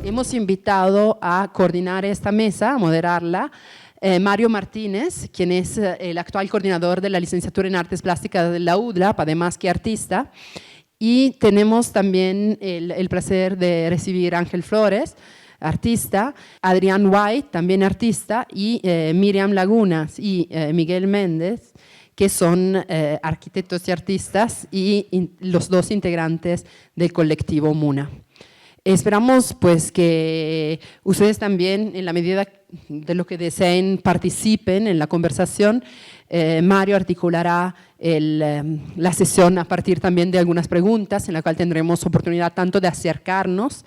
Hemos invitado a coordinar esta mesa, a moderarla, Mario Martínez, quien es el actual coordinador de la licenciatura en Artes Plásticas de la UDLAP, además que artista. Y tenemos también el placer de recibir a Ángel Flores, artista, Adrián White, también artista, y Miriam Lagunas y Miguel Méndez, que son arquitectos y artistas y los dos integrantes del colectivo MUNA. Esperamos pues que ustedes también, en la medida de lo que deseen, participen en la conversación. Mario articulará la sesión a partir también de algunas preguntas, en la cual tendremos oportunidad tanto de acercarnos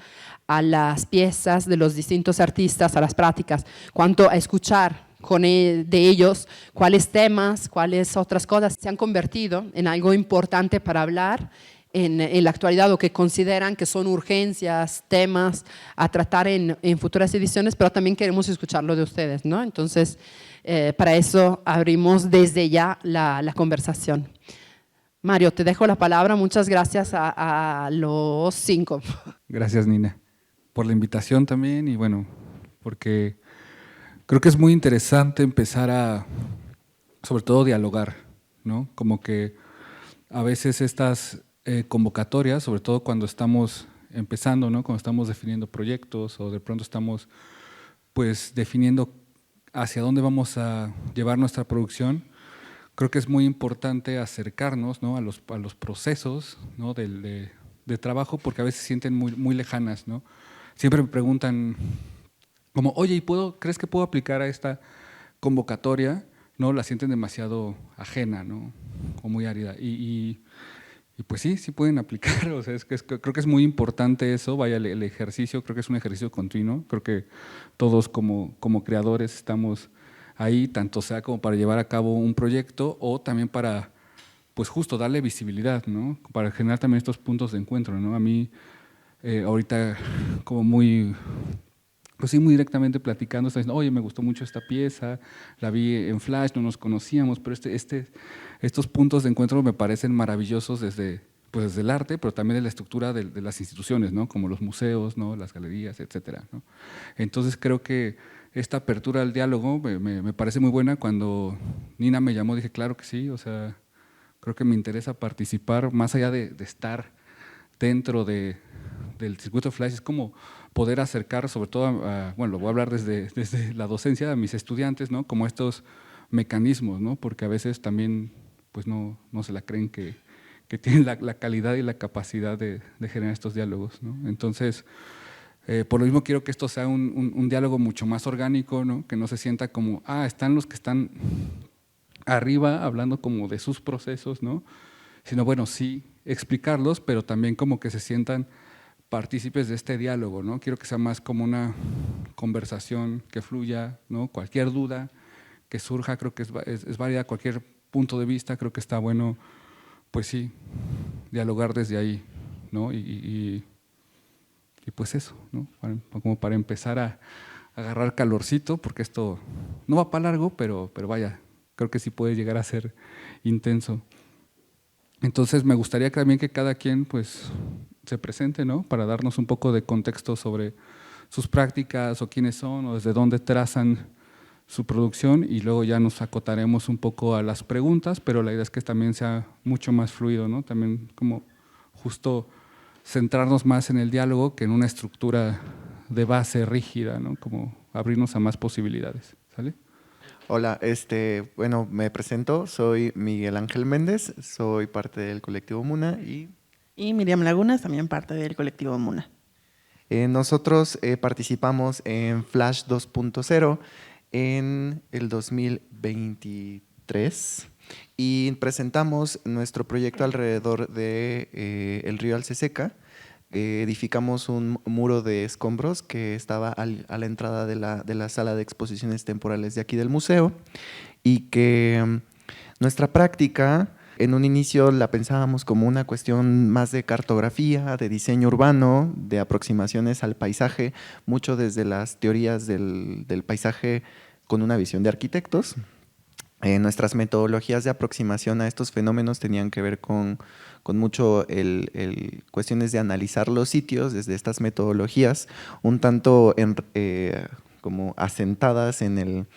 a las piezas de los distintos artistas, a las prácticas, cuanto a escuchar de ellos cuáles temas, cuáles otras cosas se han convertido en algo importante para hablar en la actualidad, o que consideran que son urgencias, temas a tratar en futuras ediciones, pero también queremos escucharlo de ustedes, ¿no? Entonces, para eso abrimos desde ya la conversación. Mario, te dejo la palabra. Muchas gracias a los 5. Gracias, Nina, por la invitación también, y bueno, porque creo que es muy interesante empezar a, sobre todo, dialogar, ¿no? Como que a veces estas convocatorias, sobre todo cuando estamos empezando, ¿no? Cuando estamos definiendo proyectos o de pronto estamos pues definiendo hacia dónde vamos a llevar nuestra producción, creo que es muy importante acercarnos, ¿no? a los procesos, ¿no? de trabajo, porque a veces se sienten muy lejanas, ¿no? Siempre me preguntan como, oye, ¿y crees que puedo aplicar a esta convocatoria? ¿No? La sienten demasiado ajena, ¿no? O muy árida. Y pues sí pueden aplicar, o sea, creo que es muy importante eso, vaya, el ejercicio, creo que es un ejercicio continuo, creo que todos como creadores estamos ahí, tanto sea como para llevar a cabo un proyecto o también para, pues justo darle visibilidad, ¿no? Para generar también estos puntos de encuentro, ¿no? A mí, ahorita como pues sí, muy directamente platicando, está diciendo, oye, me gustó mucho esta pieza, la vi en Flash, no nos conocíamos, pero estos puntos de encuentro me parecen maravillosos desde el arte, pero también de la estructura de las instituciones, ¿no? Como los museos, ¿no? Las galerías, etcétera, ¿no? Entonces creo que esta apertura al diálogo me parece muy buena. Cuando Nina me llamó dije, claro que sí, o sea, creo que me interesa participar, más allá de estar dentro del circuito Flash, es como poder acercar, sobre todo, bueno, lo voy a hablar desde la docencia, a mis estudiantes, ¿no? Como estos mecanismos, ¿no? Porque a veces también pues no se la creen que tienen la calidad y la capacidad de generar estos diálogos, ¿no? Entonces, por lo mismo quiero que esto sea un diálogo mucho más orgánico, ¿no? Que no se sienta como, están los que están arriba hablando como de sus procesos, ¿no? Sino, bueno, sí explicarlos, pero también como que se sientan partícipes de este diálogo, ¿no? Quiero que sea más como una conversación que fluya, ¿no? Cualquier duda que surja, creo que es válida, cualquier punto de vista, creo que está bueno, pues sí, dialogar desde ahí, ¿no? Y pues eso, ¿no? Como para empezar a agarrar calorcito, porque esto no va para largo, pero vaya, creo que sí puede llegar a ser intenso. Entonces me gustaría también que cada quien pues se presente, ¿no? Para darnos un poco de contexto sobre sus prácticas o quiénes son o desde dónde trazan su producción, y luego ya nos acotaremos un poco a las preguntas, pero la idea es que también sea mucho más fluido, ¿no? También como justo centrarnos más en el diálogo que en una estructura de base rígida, ¿no? Como abrirnos a más posibilidades, ¿sale? Hola, bueno, me presento, soy Miguel Ángel Méndez, soy parte del colectivo MUNA y Miriam Lagunas, también parte del colectivo MUNA. Nosotros participamos en Flash 2.0 en el 2023 y presentamos nuestro proyecto alrededor de el río Alceseca. Edificamos un muro de escombros que estaba a la entrada de la sala de exposiciones temporales de aquí del museo, y que nuestra práctica en un inicio la pensábamos como una cuestión más de cartografía, de diseño urbano, de aproximaciones al paisaje, mucho desde las teorías del paisaje con una visión de arquitectos. Nuestras metodologías de aproximación a estos fenómenos tenían que ver con mucho cuestiones de analizar los sitios desde estas metodologías, un tanto como asentadas en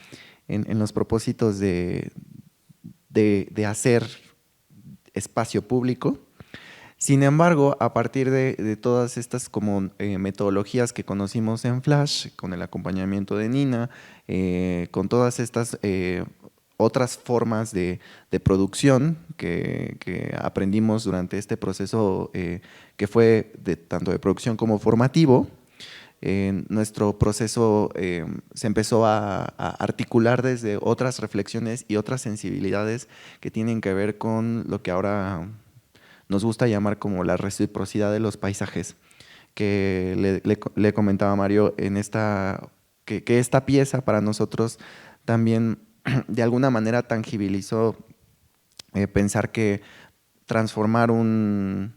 los propósitos de hacer espacio público. Sin embargo, a partir de todas estas como metodologías que conocimos en Flash, con el acompañamiento de Nina, con todas estas otras formas de producción que aprendimos durante este proceso que fue tanto de producción como formativo, nuestro proceso se empezó a articular desde otras reflexiones y otras sensibilidades que tienen que ver con lo que ahora nos gusta llamar como la reciprocidad de los paisajes, que le comentaba a Mario que esta pieza para nosotros también de alguna manera tangibilizó pensar que transformar un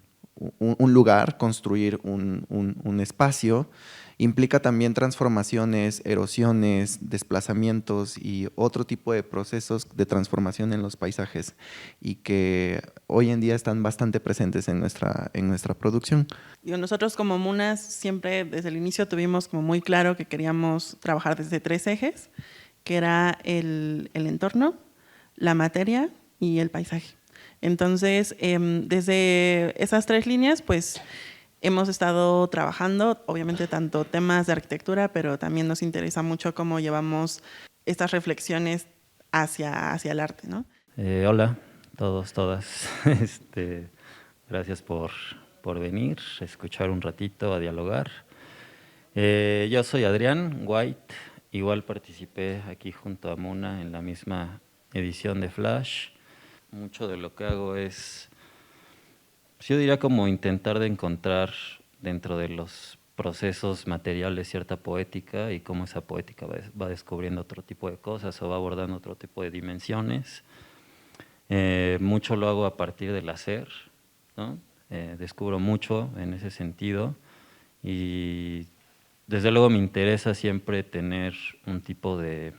lugar, construir un espacio, implica también transformaciones, erosiones, desplazamientos y otro tipo de procesos de transformación en los paisajes y que hoy en día están bastante presentes en nuestra producción. Nosotros como MUNAS siempre desde el inicio tuvimos como muy claro que queríamos trabajar desde 3 ejes, que era el entorno, la materia y el paisaje. Entonces, desde esas 3 líneas, pues hemos estado trabajando, obviamente, tanto temas de arquitectura, pero también nos interesa mucho cómo llevamos estas reflexiones hacia el arte, ¿no? Hola, todos, todas. Gracias por venir, a escuchar un ratito, a dialogar. Yo soy Adrián White, igual participé aquí junto a Muna en la misma edición de Flash. Mucho de lo que hago es, yo diría como intentar de encontrar dentro de los procesos materiales cierta poética y cómo esa poética va descubriendo otro tipo de cosas o va abordando otro tipo de dimensiones. Mucho lo hago a partir del hacer, ¿no? Descubro mucho en ese sentido y desde luego me interesa siempre tener un tipo de,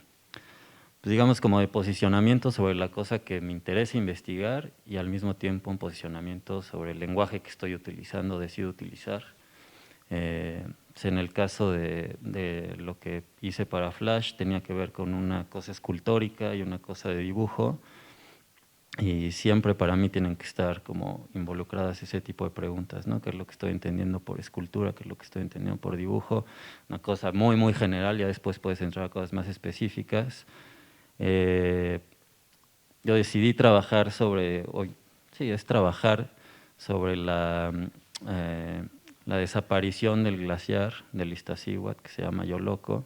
pues digamos como de posicionamiento sobre la cosa que me interesa investigar y al mismo tiempo un posicionamiento sobre el lenguaje que estoy utilizando, decido utilizar. En el caso de lo que hice para Flash tenía que ver con una cosa escultórica y una cosa de dibujo y siempre para mí tienen que estar como involucradas ese tipo de preguntas, ¿no? ¿Qué es lo que estoy entendiendo por escultura? ¿Qué es lo que estoy entendiendo por dibujo? Una cosa muy, muy general, ya después puedes entrar a cosas más específicas. Yo decidí trabajar sobre la desaparición del glaciar del Iztaccíhuatl, que se llama Yoloco,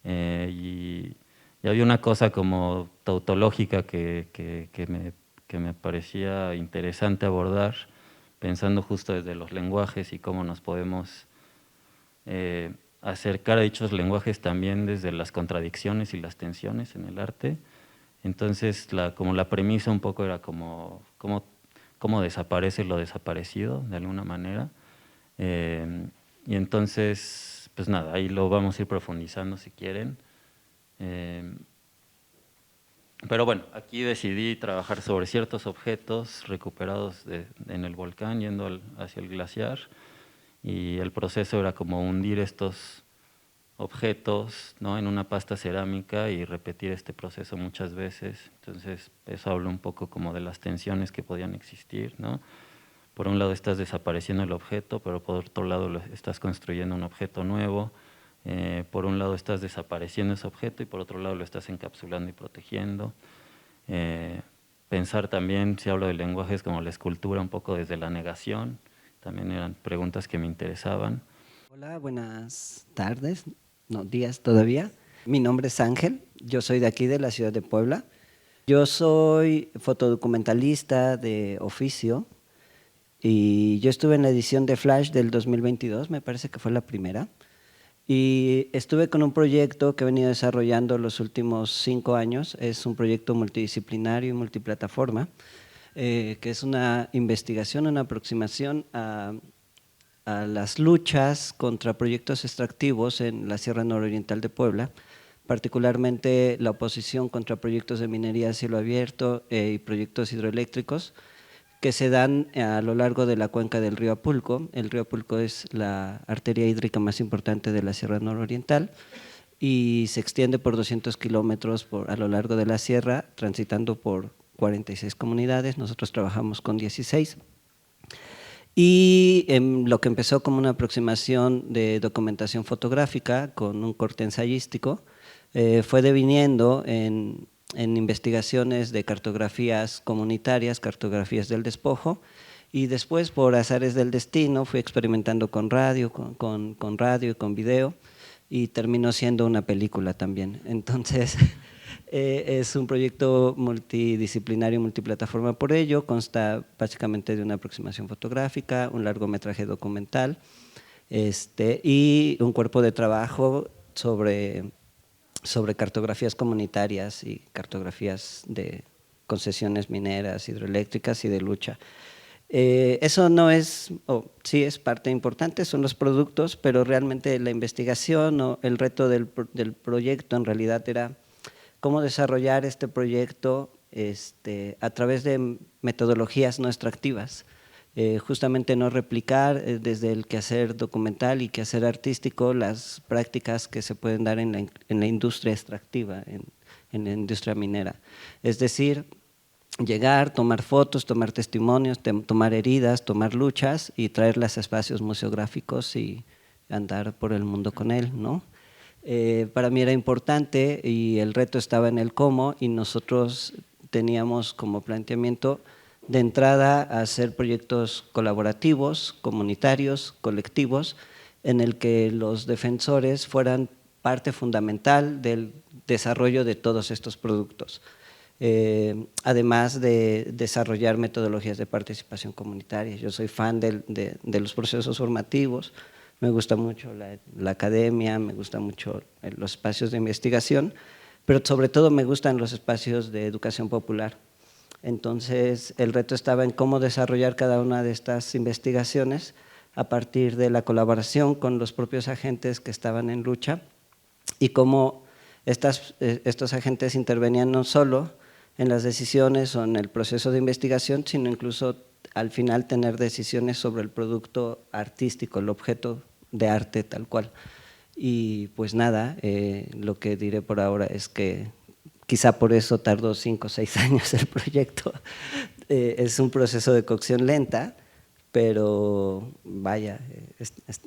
y había una cosa como tautológica que me parecía interesante abordar, pensando justo desde los lenguajes y cómo nos podemos acercar a dichos lenguajes también desde las contradicciones y las tensiones en el arte. Entonces, como la premisa un poco era cómo desaparece lo desaparecido, de alguna manera. Y entonces, pues nada, ahí lo vamos a ir profundizando si quieren. Pero bueno, aquí decidí trabajar sobre ciertos objetos recuperados en el volcán, yendo hacia el glaciar, y el proceso era como hundir estos objetos, ¿no?, en una pasta cerámica y repetir este proceso muchas veces. Entonces, eso habla un poco como de las tensiones que podían existir, ¿no? Por un lado estás desapareciendo el objeto, pero por otro lado estás construyendo un objeto nuevo. Por un lado estás desapareciendo ese objeto y por otro lado lo estás encapsulando y protegiendo. Pensar también, si hablo de lenguajes como la escultura, un poco desde la negación, también eran preguntas que me interesaban. Hola, buenas tardes, no, días todavía. Mi nombre es Ángel, yo soy de aquí de la ciudad de Puebla. Yo soy fotodocumentalista de oficio y yo estuve en la edición de Flash del 2022, me parece que fue la primera. Y estuve con un proyecto que he venido desarrollando los últimos 5 años. Es un proyecto multidisciplinario y multiplataforma, que es una investigación, una aproximación a las luchas contra proyectos extractivos en la Sierra Nororiental de Puebla, particularmente la oposición contra proyectos de minería a cielo abierto y proyectos hidroeléctricos que se dan a lo largo de la cuenca del río Apulco. El río Apulco es la arteria hídrica más importante de la Sierra Nororiental y se extiende por 200 kilómetros a lo largo de la sierra, transitando por 46 comunidades. Nosotros trabajamos con 16. Y lo que empezó como una aproximación de documentación fotográfica con un corte ensayístico, fue deviniendo en investigaciones de cartografías comunitarias, cartografías del despojo, y después por azares del destino fui experimentando con radio, con radio y con video, y terminó siendo una película también. Entonces es un proyecto multidisciplinario, multiplataforma por ello, consta básicamente de una aproximación fotográfica, un largometraje documental y un cuerpo de trabajo sobre cartografías comunitarias y cartografías de concesiones mineras, hidroeléctricas y de lucha. Eso no es, sí es parte importante, son los productos, pero realmente la investigación o el reto del proyecto en realidad era cómo desarrollar este proyecto a través de metodologías no extractivas. Justamente no replicar desde el quehacer documental y quehacer artístico las prácticas que se pueden dar en la industria extractiva, en la industria minera. Es decir, llegar, tomar fotos, tomar testimonios, tomar heridas, tomar luchas y traerlas a espacios museográficos y andar por el mundo con él, ¿no? Para mí era importante y el reto estaba en el cómo, y nosotros teníamos como planteamiento de entrada a hacer proyectos colaborativos, comunitarios, colectivos, en el que los defensores fueran parte fundamental del desarrollo de todos estos productos. Además de desarrollar metodologías de participación comunitaria. Yo soy fan de los procesos formativos, me gusta mucho la academia, me gustan mucho los espacios de investigación, pero sobre todo me gustan los espacios de educación popular. Entonces, el reto estaba en cómo desarrollar cada una de estas investigaciones a partir de la colaboración con los propios agentes que estaban en lucha y cómo estos agentes intervenían no solo en las decisiones o en el proceso de investigación, sino incluso al final tener decisiones sobre el producto artístico, el objeto de arte tal cual. Y pues nada, lo que diré por ahora es que quizá por eso tardó 5 o 6 años el proyecto. Es un proceso de cocción lenta, pero vaya,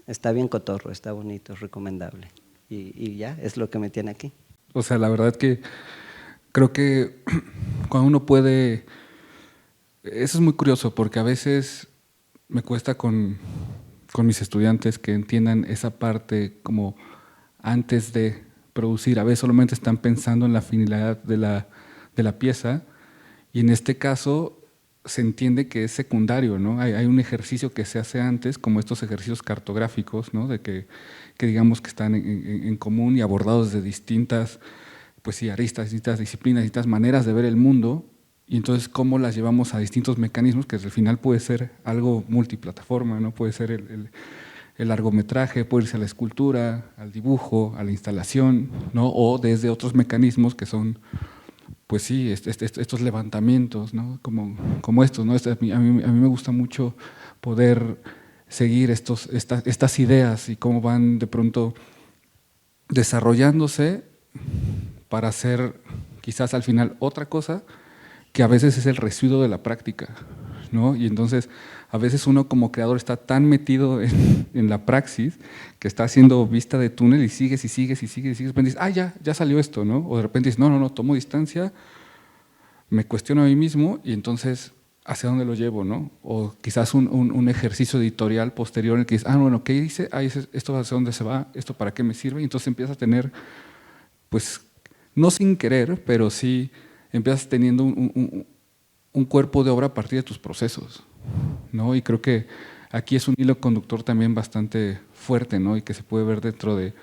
está bien cotorro, está bonito, es recomendable. Y ya, es lo que me tiene aquí. O sea, la verdad que creo que cuando uno puede… Eso es muy curioso porque a veces me cuesta con mis estudiantes que entiendan esa parte como antes de producir. A veces solamente están pensando en la finalidad de la pieza y en este caso se entiende que es secundario, ¿no? Hay un ejercicio que se hace antes, como estos ejercicios cartográficos, ¿no? De que digamos que están en común y abordados de distintas pues sí, aristas, distintas disciplinas, distintas maneras de ver el mundo, y entonces cómo las llevamos a distintos mecanismos, que al final puede ser algo multiplataforma, ¿no? Puede ser el largometraje, puede irse a la escultura, al dibujo, a la instalación, ¿no? O desde otros mecanismos que son, pues sí, estos levantamientos, ¿no? Como estos, ¿no? A mí me gusta mucho poder seguir estas ideas y cómo van de pronto desarrollándose para hacer quizás al final otra cosa que a veces es el residuo de la práctica, ¿no? Y entonces a veces uno como creador está tan metido en la praxis que está haciendo vista de túnel y sigues, de repente dices, ya salió esto, ¿no? O de repente dices, no, tomo distancia, me cuestiono a mí mismo y entonces ¿hacia dónde lo llevo, no? O quizás un ejercicio editorial posterior en el que dices, bueno, ¿qué hice? Esto hacia dónde se va, esto para qué me sirve, y entonces empiezas a tener, pues, no sin querer, pero sí empiezas teniendo un cuerpo de obra a partir de tus procesos, ¿no? Y creo que aquí es un hilo conductor también bastante fuerte, ¿no? Y que se puede ver dentro de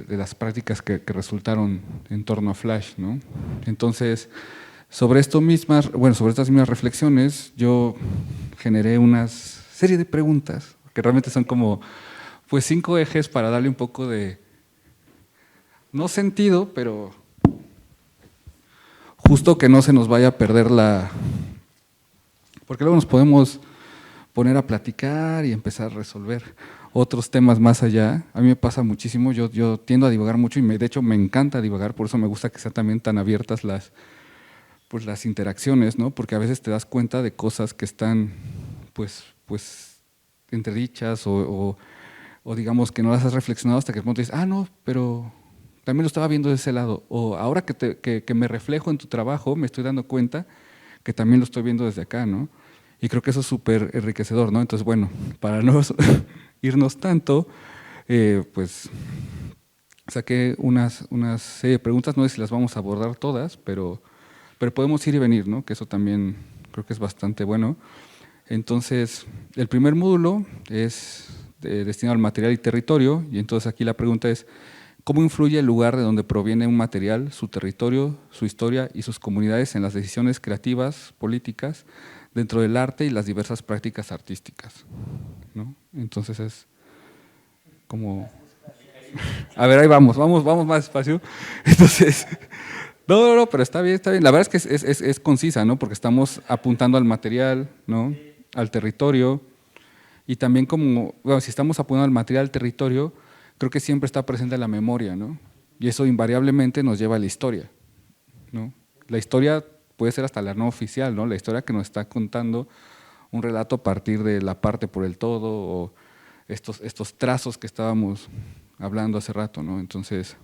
las prácticas que resultaron en torno a Flash, ¿no? Entonces, sobre estas mismas reflexiones, yo generé una serie de preguntas, que realmente son como pues 5 ejes para darle un poco de no sentido, pero justo que no se nos vaya a perder porque luego nos podemos poner a platicar y empezar a resolver otros temas más allá. A mí me pasa muchísimo, yo tiendo a divagar mucho y de hecho me encanta divagar, por eso me gusta que sean también tan abiertas las interacciones, ¿no? Porque a veces te das cuenta de cosas que están pues entredichas o digamos que no las has reflexionado hasta que de pronto dices, no, pero también lo estaba viendo de ese lado. O ahora que me reflejo en tu trabajo, me estoy dando cuenta que también lo estoy viendo desde acá, ¿no? Y creo que eso es súper enriquecedor, ¿no? Entonces, bueno, para no irnos tanto, pues saqué unas serie de preguntas, no sé si las vamos a abordar todas, pero podemos ir y venir, ¿no? Que eso también creo que es bastante bueno. Entonces, el primer módulo es destinado al material y territorio, y entonces aquí la pregunta es, ¿cómo influye el lugar de donde proviene un material, su territorio, su historia y sus comunidades en las decisiones creativas, políticas, dentro del arte y las diversas prácticas artísticas? ¿No? Entonces es como… A ver, ahí vamos más despacio. Entonces… No, pero está bien. La verdad es que es concisa, ¿no? Porque estamos apuntando al material, ¿no? Al territorio, y también si estamos apuntando al material, al territorio, creo que siempre está presente la memoria, ¿no? Y eso invariablemente nos lleva a la historia, ¿no? La historia puede ser hasta la no oficial, ¿no? La historia que nos está contando un relato a partir de la parte por el todo, o estos trazos que estábamos hablando hace rato, ¿no? Entonces,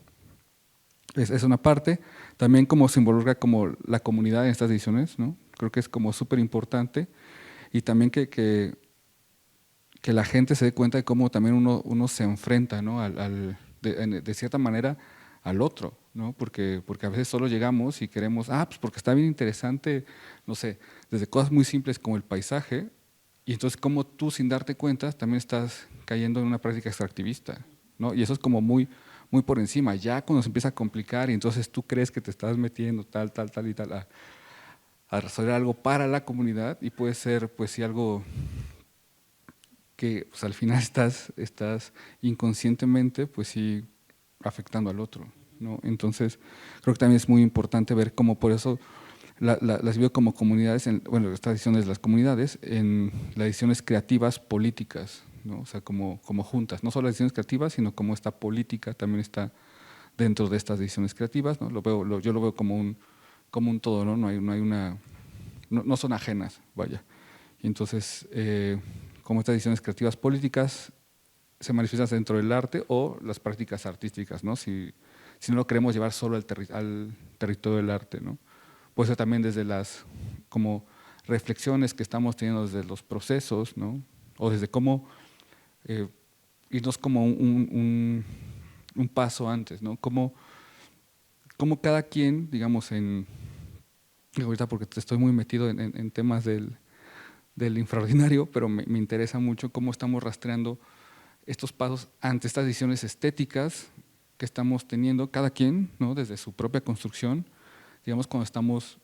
es una parte. También como se involucra como la comunidad en estas decisiones, ¿no? Creo que es como súper importante, y también que la gente se dé cuenta de cómo también uno se enfrenta, ¿no? De cierta manera al otro, ¿no? Porque a veces solo llegamos y queremos, pues porque está bien interesante, no sé, desde cosas muy simples como el paisaje, y entonces como tú sin darte cuenta también estás cayendo en una práctica extractivista, ¿no? Y eso es como muy por encima. Ya cuando se empieza a complicar y entonces tú crees que te estás metiendo tal y tal a resolver algo para la comunidad, y puede ser pues sí algo que pues, al final estás inconscientemente pues sí afectando al otro, ¿no? Entonces creo que también es muy importante ver cómo por eso las veo como comunidades, estas decisiones de las comunidades, en las decisiones creativas políticas, ¿no? O sea, como juntas, no solo las decisiones creativas, sino como esta política también está dentro de estas decisiones creativas, ¿no? Yo lo veo como un todo, ¿no? No son ajenas, vaya. Y entonces, como estas decisiones creativas políticas se manifiestan dentro del arte o las prácticas artísticas, ¿no? Si no lo queremos llevar solo al territorio del arte, ¿no? Pues también desde las como reflexiones que estamos teniendo desde los procesos, ¿no? O desde cómo irnos como un paso antes, ¿no? Como cada quien, digamos, ahorita porque estoy muy metido en temas del infraordinario, pero me interesa mucho cómo estamos rastreando estos pasos ante estas decisiones estéticas que estamos teniendo cada quien, ¿no? Desde su propia construcción, digamos, cuando estamos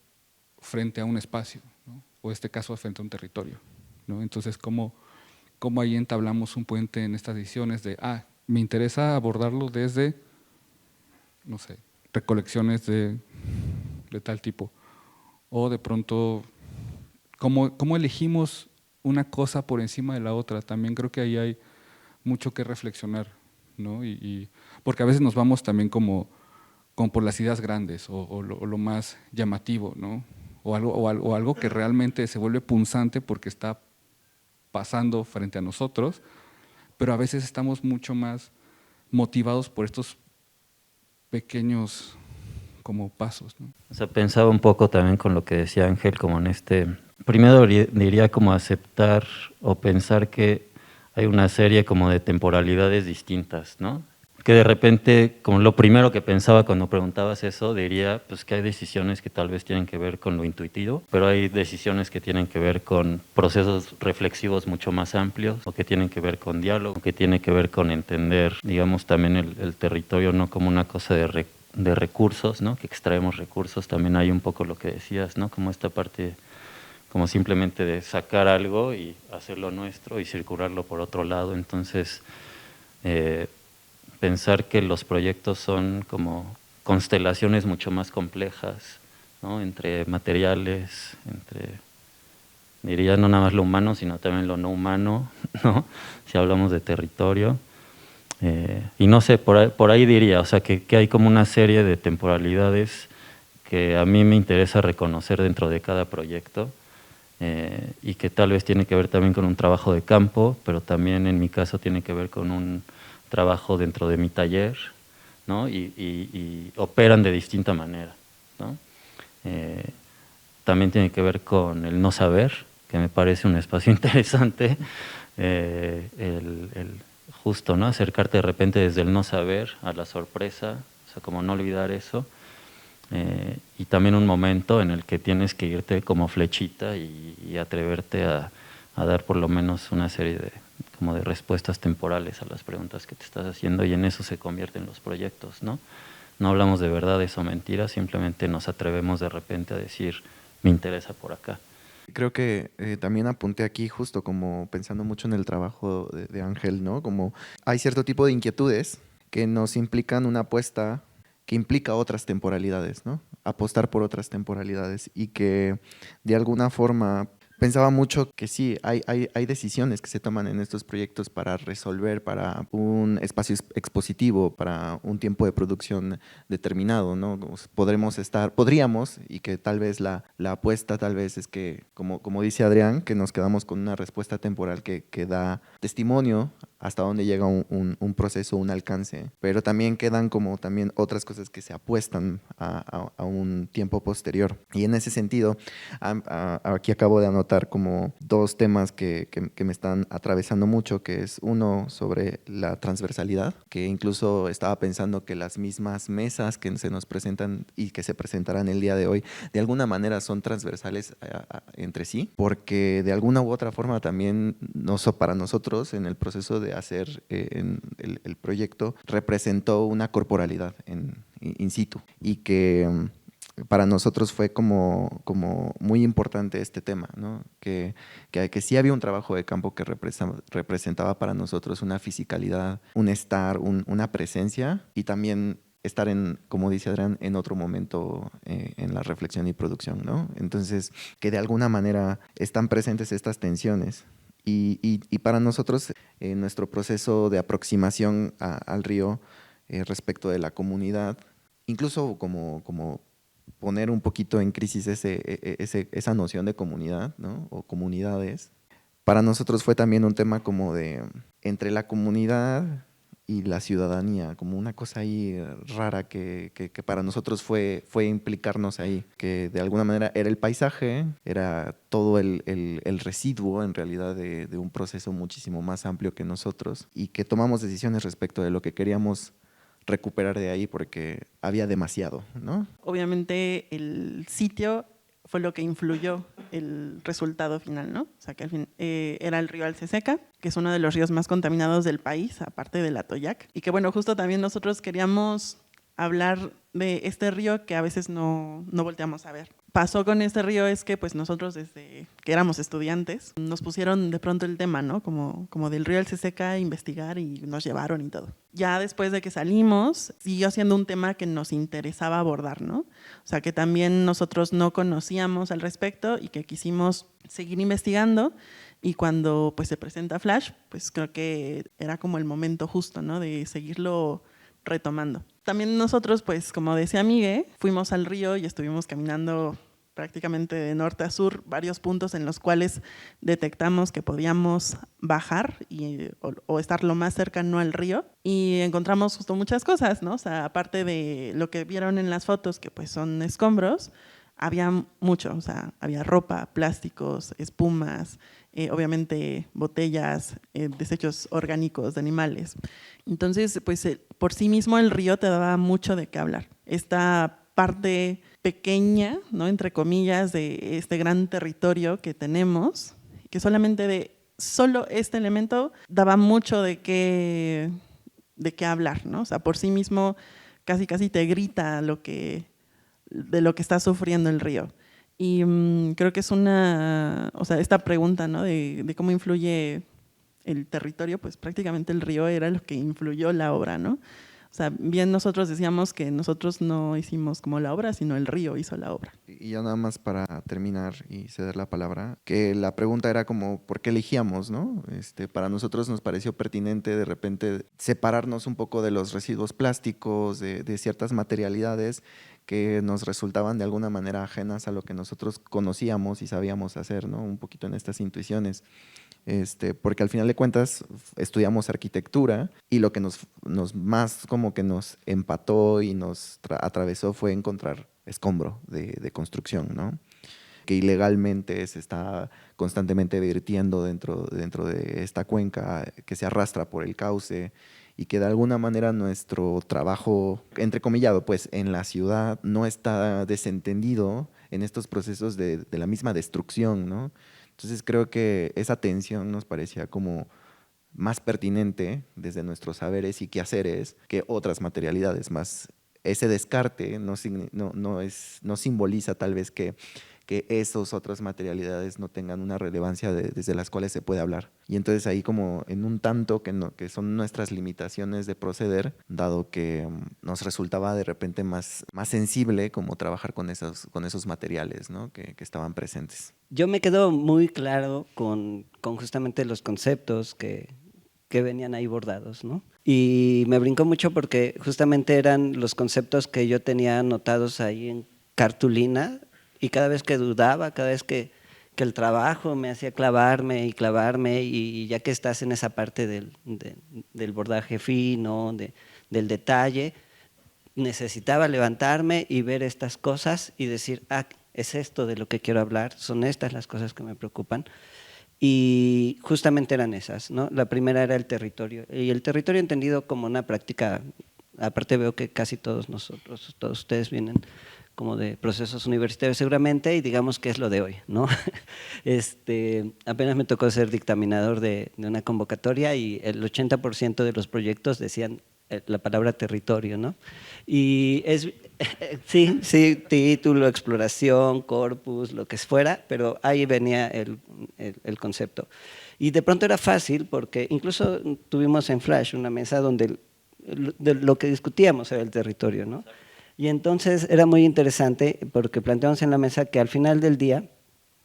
frente a un espacio, ¿no? O en este caso frente a un territorio, ¿no? Entonces, ¿cómo ahí entablamos un puente en estas decisiones de, me interesa abordarlo desde, no sé, recolecciones de tal tipo, o de pronto, ¿cómo elegimos una cosa por encima de la otra? También creo que ahí hay mucho que reflexionar, ¿no? Porque a veces nos vamos también como por las ideas grandes o lo más llamativo, ¿no? O algo que realmente se vuelve punzante porque está pasando frente a nosotros, pero a veces estamos mucho más motivados por estos pequeños como pasos, ¿no? O sea, pensaba un poco también con lo que decía Ángel, como primero diría como aceptar o pensar que hay una serie como de temporalidades distintas, ¿no? Que de repente, como lo primero que pensaba cuando preguntabas eso, diría pues que hay decisiones que tal vez tienen que ver con lo intuitivo, pero hay decisiones que tienen que ver con procesos reflexivos mucho más amplios, o que tienen que ver con diálogo, o que tienen que ver con entender, digamos, también el territorio no como una cosa de recursos, ¿no? Que extraemos recursos, también hay un poco lo que decías, ¿no? Como esta parte como simplemente de sacar algo y hacerlo nuestro y circularlo por otro lado. Entonces, pensar que los proyectos son como constelaciones mucho más complejas, ¿no? Entre materiales, diría no nada más lo humano, sino también lo no humano, ¿no? Si hablamos de territorio. Y no sé, por ahí diría, o sea, que hay como una serie de temporalidades que a mí me interesa reconocer dentro de cada proyecto, y que tal vez tiene que ver también con un trabajo de campo, pero también en mi caso tiene que ver con un trabajo dentro de mi taller, ¿no? Y operan de distinta manera, ¿no? También tiene que ver con el no saber, que me parece un espacio interesante, justo, ¿no? Acercarte de repente desde el no saber a la sorpresa, o sea, como no olvidar eso, y también un momento en el que tienes que irte como flechita y atreverte a dar por lo menos una serie como de respuestas temporales a las preguntas que te estás haciendo, y en eso se convierten los proyectos, ¿no? No hablamos de verdades o mentiras, simplemente nos atrevemos de repente a decir, me interesa por acá. Creo que también apunté aquí justo como pensando mucho en el trabajo de Ángel, ¿no? Como hay cierto tipo de inquietudes que nos implican una apuesta que implica otras temporalidades, ¿no? Apostar por otras temporalidades, y que de alguna forma pensaba mucho que sí, hay decisiones que se toman en estos proyectos para resolver, para un espacio expositivo, para un tiempo de producción determinado, ¿no? Podríamos, y que tal vez la apuesta tal vez es que, como dice Adrián, que nos quedamos con una respuesta temporal que da testimonio hasta dónde llega un proceso, un alcance, pero también quedan como también otras cosas que se apuestan a un tiempo posterior. Y en ese sentido, aquí acabo de anotar como dos temas que me están atravesando mucho, que es uno sobre la transversalidad, que incluso estaba pensando que las mismas mesas que se nos presentan y que se presentarán el día de hoy, de alguna manera son transversales entre sí, porque de alguna u otra forma también para nosotros en el proceso de hacer el proyecto representó una corporalidad in situ, y que para nosotros fue como muy importante este tema, ¿no? Que sí había un trabajo de campo que representaba para nosotros una fisicalidad, un estar, una presencia, y también estar como dice Adrián, en otro momento en la reflexión y producción, ¿no? Entonces, que de alguna manera están presentes estas tensiones. Y para nosotros, nuestro proceso de aproximación al río respecto de la comunidad, incluso como poner un poquito en crisis esa noción de comunidad, ¿no? O comunidades, para nosotros fue también un tema como de entre la comunidad y la ciudadanía, como una cosa ahí rara que para nosotros fue implicarnos ahí, que de alguna manera era el paisaje, era todo el residuo en realidad de un proceso muchísimo más amplio que nosotros, y que tomamos decisiones respecto de lo que queríamos recuperar de ahí porque había demasiado, ¿no? Obviamente el sitio fue lo que influyó el resultado final, ¿no? O sea, que al fin era el río Alceseca, que es uno de los ríos más contaminados del país, aparte del Atoyac. Y que bueno, justo también nosotros queríamos hablar de este río que a veces no volteamos a ver. Pasó con este río es que pues nosotros desde que éramos estudiantes nos pusieron de pronto el tema, ¿no? Como del río Alceseca a investigar, y nos llevaron y todo. Ya después de que salimos, siguió siendo un tema que nos interesaba abordar, ¿no? O sea, que también nosotros no conocíamos al respecto y que quisimos seguir investigando, y cuando pues se presenta Flash, pues creo que era como el momento justo, ¿no? De seguirlo retomando. También nosotros, pues como decía Migue, fuimos al río y estuvimos caminando prácticamente de norte a sur, varios puntos en los cuales detectamos que podíamos bajar o estar lo más cercano al río, y encontramos justo muchas cosas, ¿no? O sea, aparte de lo que vieron en las fotos, que pues son escombros, había mucho, o sea, había ropa, plásticos, espumas, obviamente botellas, desechos orgánicos de animales. Entonces, pues por sí mismo el río te daba mucho de qué hablar. Esta parte pequeña, ¿no? Entre comillas, de este gran territorio que tenemos, que solamente de solo este elemento daba mucho de qué hablar, ¿no? O sea, por sí mismo casi te grita de lo que está sufriendo el río. Y creo que es o sea, esta pregunta, ¿no? De cómo influye el territorio, pues prácticamente el río era lo que influyó la obra, ¿no? O sea, bien nosotros decíamos que nosotros no hicimos como la obra, sino el río hizo la obra. Y ya nada más para terminar y ceder la palabra, que la pregunta era como, ¿por qué elegíamos, no? Para nosotros nos pareció pertinente de repente separarnos un poco de los residuos plásticos, de ciertas materialidades que nos resultaban de alguna manera ajenas a lo que nosotros conocíamos y sabíamos hacer, ¿no? Un poquito en estas intuiciones. Porque al final de cuentas estudiamos arquitectura y lo que nos más como que nos empató y nos atravesó fue encontrar escombro de construcción, ¿no? Que ilegalmente se está constantemente vertiendo dentro de esta cuenca, que se arrastra por el cauce y que de alguna manera nuestro trabajo, entrecomillado, pues en la ciudad no está desentendido en estos procesos de la misma destrucción, ¿no? Entonces creo que esa tensión nos parecía como más pertinente desde nuestros saberes y quehaceres que otras materialidades, más ese descarte no simboliza tal vez que esas otras materialidades no tengan una relevancia desde las cuales se puede hablar. Y entonces ahí como en un tanto que son nuestras limitaciones de proceder, dado que nos resultaba de repente más sensible como trabajar con esos materiales, ¿no? que estaban presentes. Yo me quedo muy claro con justamente los conceptos que venían ahí bordados, ¿no? Y me brincó mucho porque justamente eran los conceptos que yo tenía anotados ahí en cartulina, y cada vez que dudaba, cada vez que el trabajo me hacía clavarme, y ya que estás en esa parte del bordaje fino, del detalle, necesitaba levantarme y ver estas cosas y decir, es esto de lo que quiero hablar, son estas las cosas que me preocupan. Y justamente eran esas, ¿no? La primera era el territorio, y el territorio entendido como una práctica, aparte veo que casi todos ustedes vienen como de procesos universitarios seguramente, y digamos que es lo de hoy, ¿no? Apenas me tocó ser dictaminador de una convocatoria y el 80% de los proyectos decían la palabra territorio, ¿no? Y sí, título, exploración, corpus, lo que fuera, pero ahí venía el concepto. Y de pronto era fácil porque incluso tuvimos en Flash una mesa donde lo que discutíamos era el territorio, ¿no? Y entonces era muy interesante porque planteamos en la mesa que al final del día,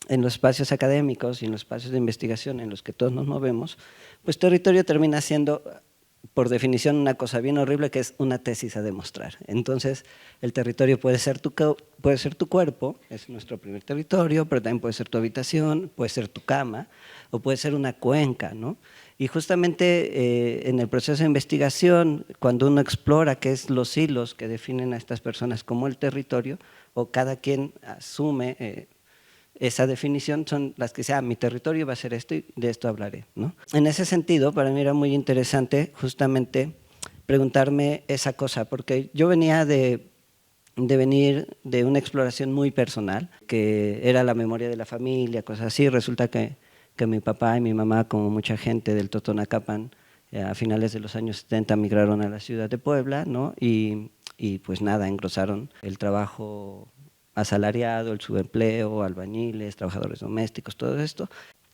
en los espacios académicos y en los espacios de investigación en los que todos nos movemos, pues territorio termina siendo, por definición, una cosa bien horrible que es una tesis a demostrar. Entonces, el territorio puede ser tu cuerpo, es nuestro primer territorio, pero también puede ser tu habitación, puede ser tu cama, o puede ser una cuenca, ¿no? Y justamente en el proceso de investigación, cuando uno explora qué es los hilos que definen a estas personas como el territorio, o cada quien asume esa definición, son las que dicen, mi territorio va a ser esto y de esto hablaré, ¿no? En ese sentido, para mí era muy interesante justamente preguntarme esa cosa, porque yo venía de venir de una exploración muy personal, que era la memoria de la familia, cosas así. Resulta que mi papá y mi mamá, como mucha gente del Totonacapan, a finales de los años 70 migraron a la ciudad de Puebla, ¿no? Y pues nada, engrosaron el trabajo asalariado, el subempleo, albañiles, trabajadores domésticos, todo esto.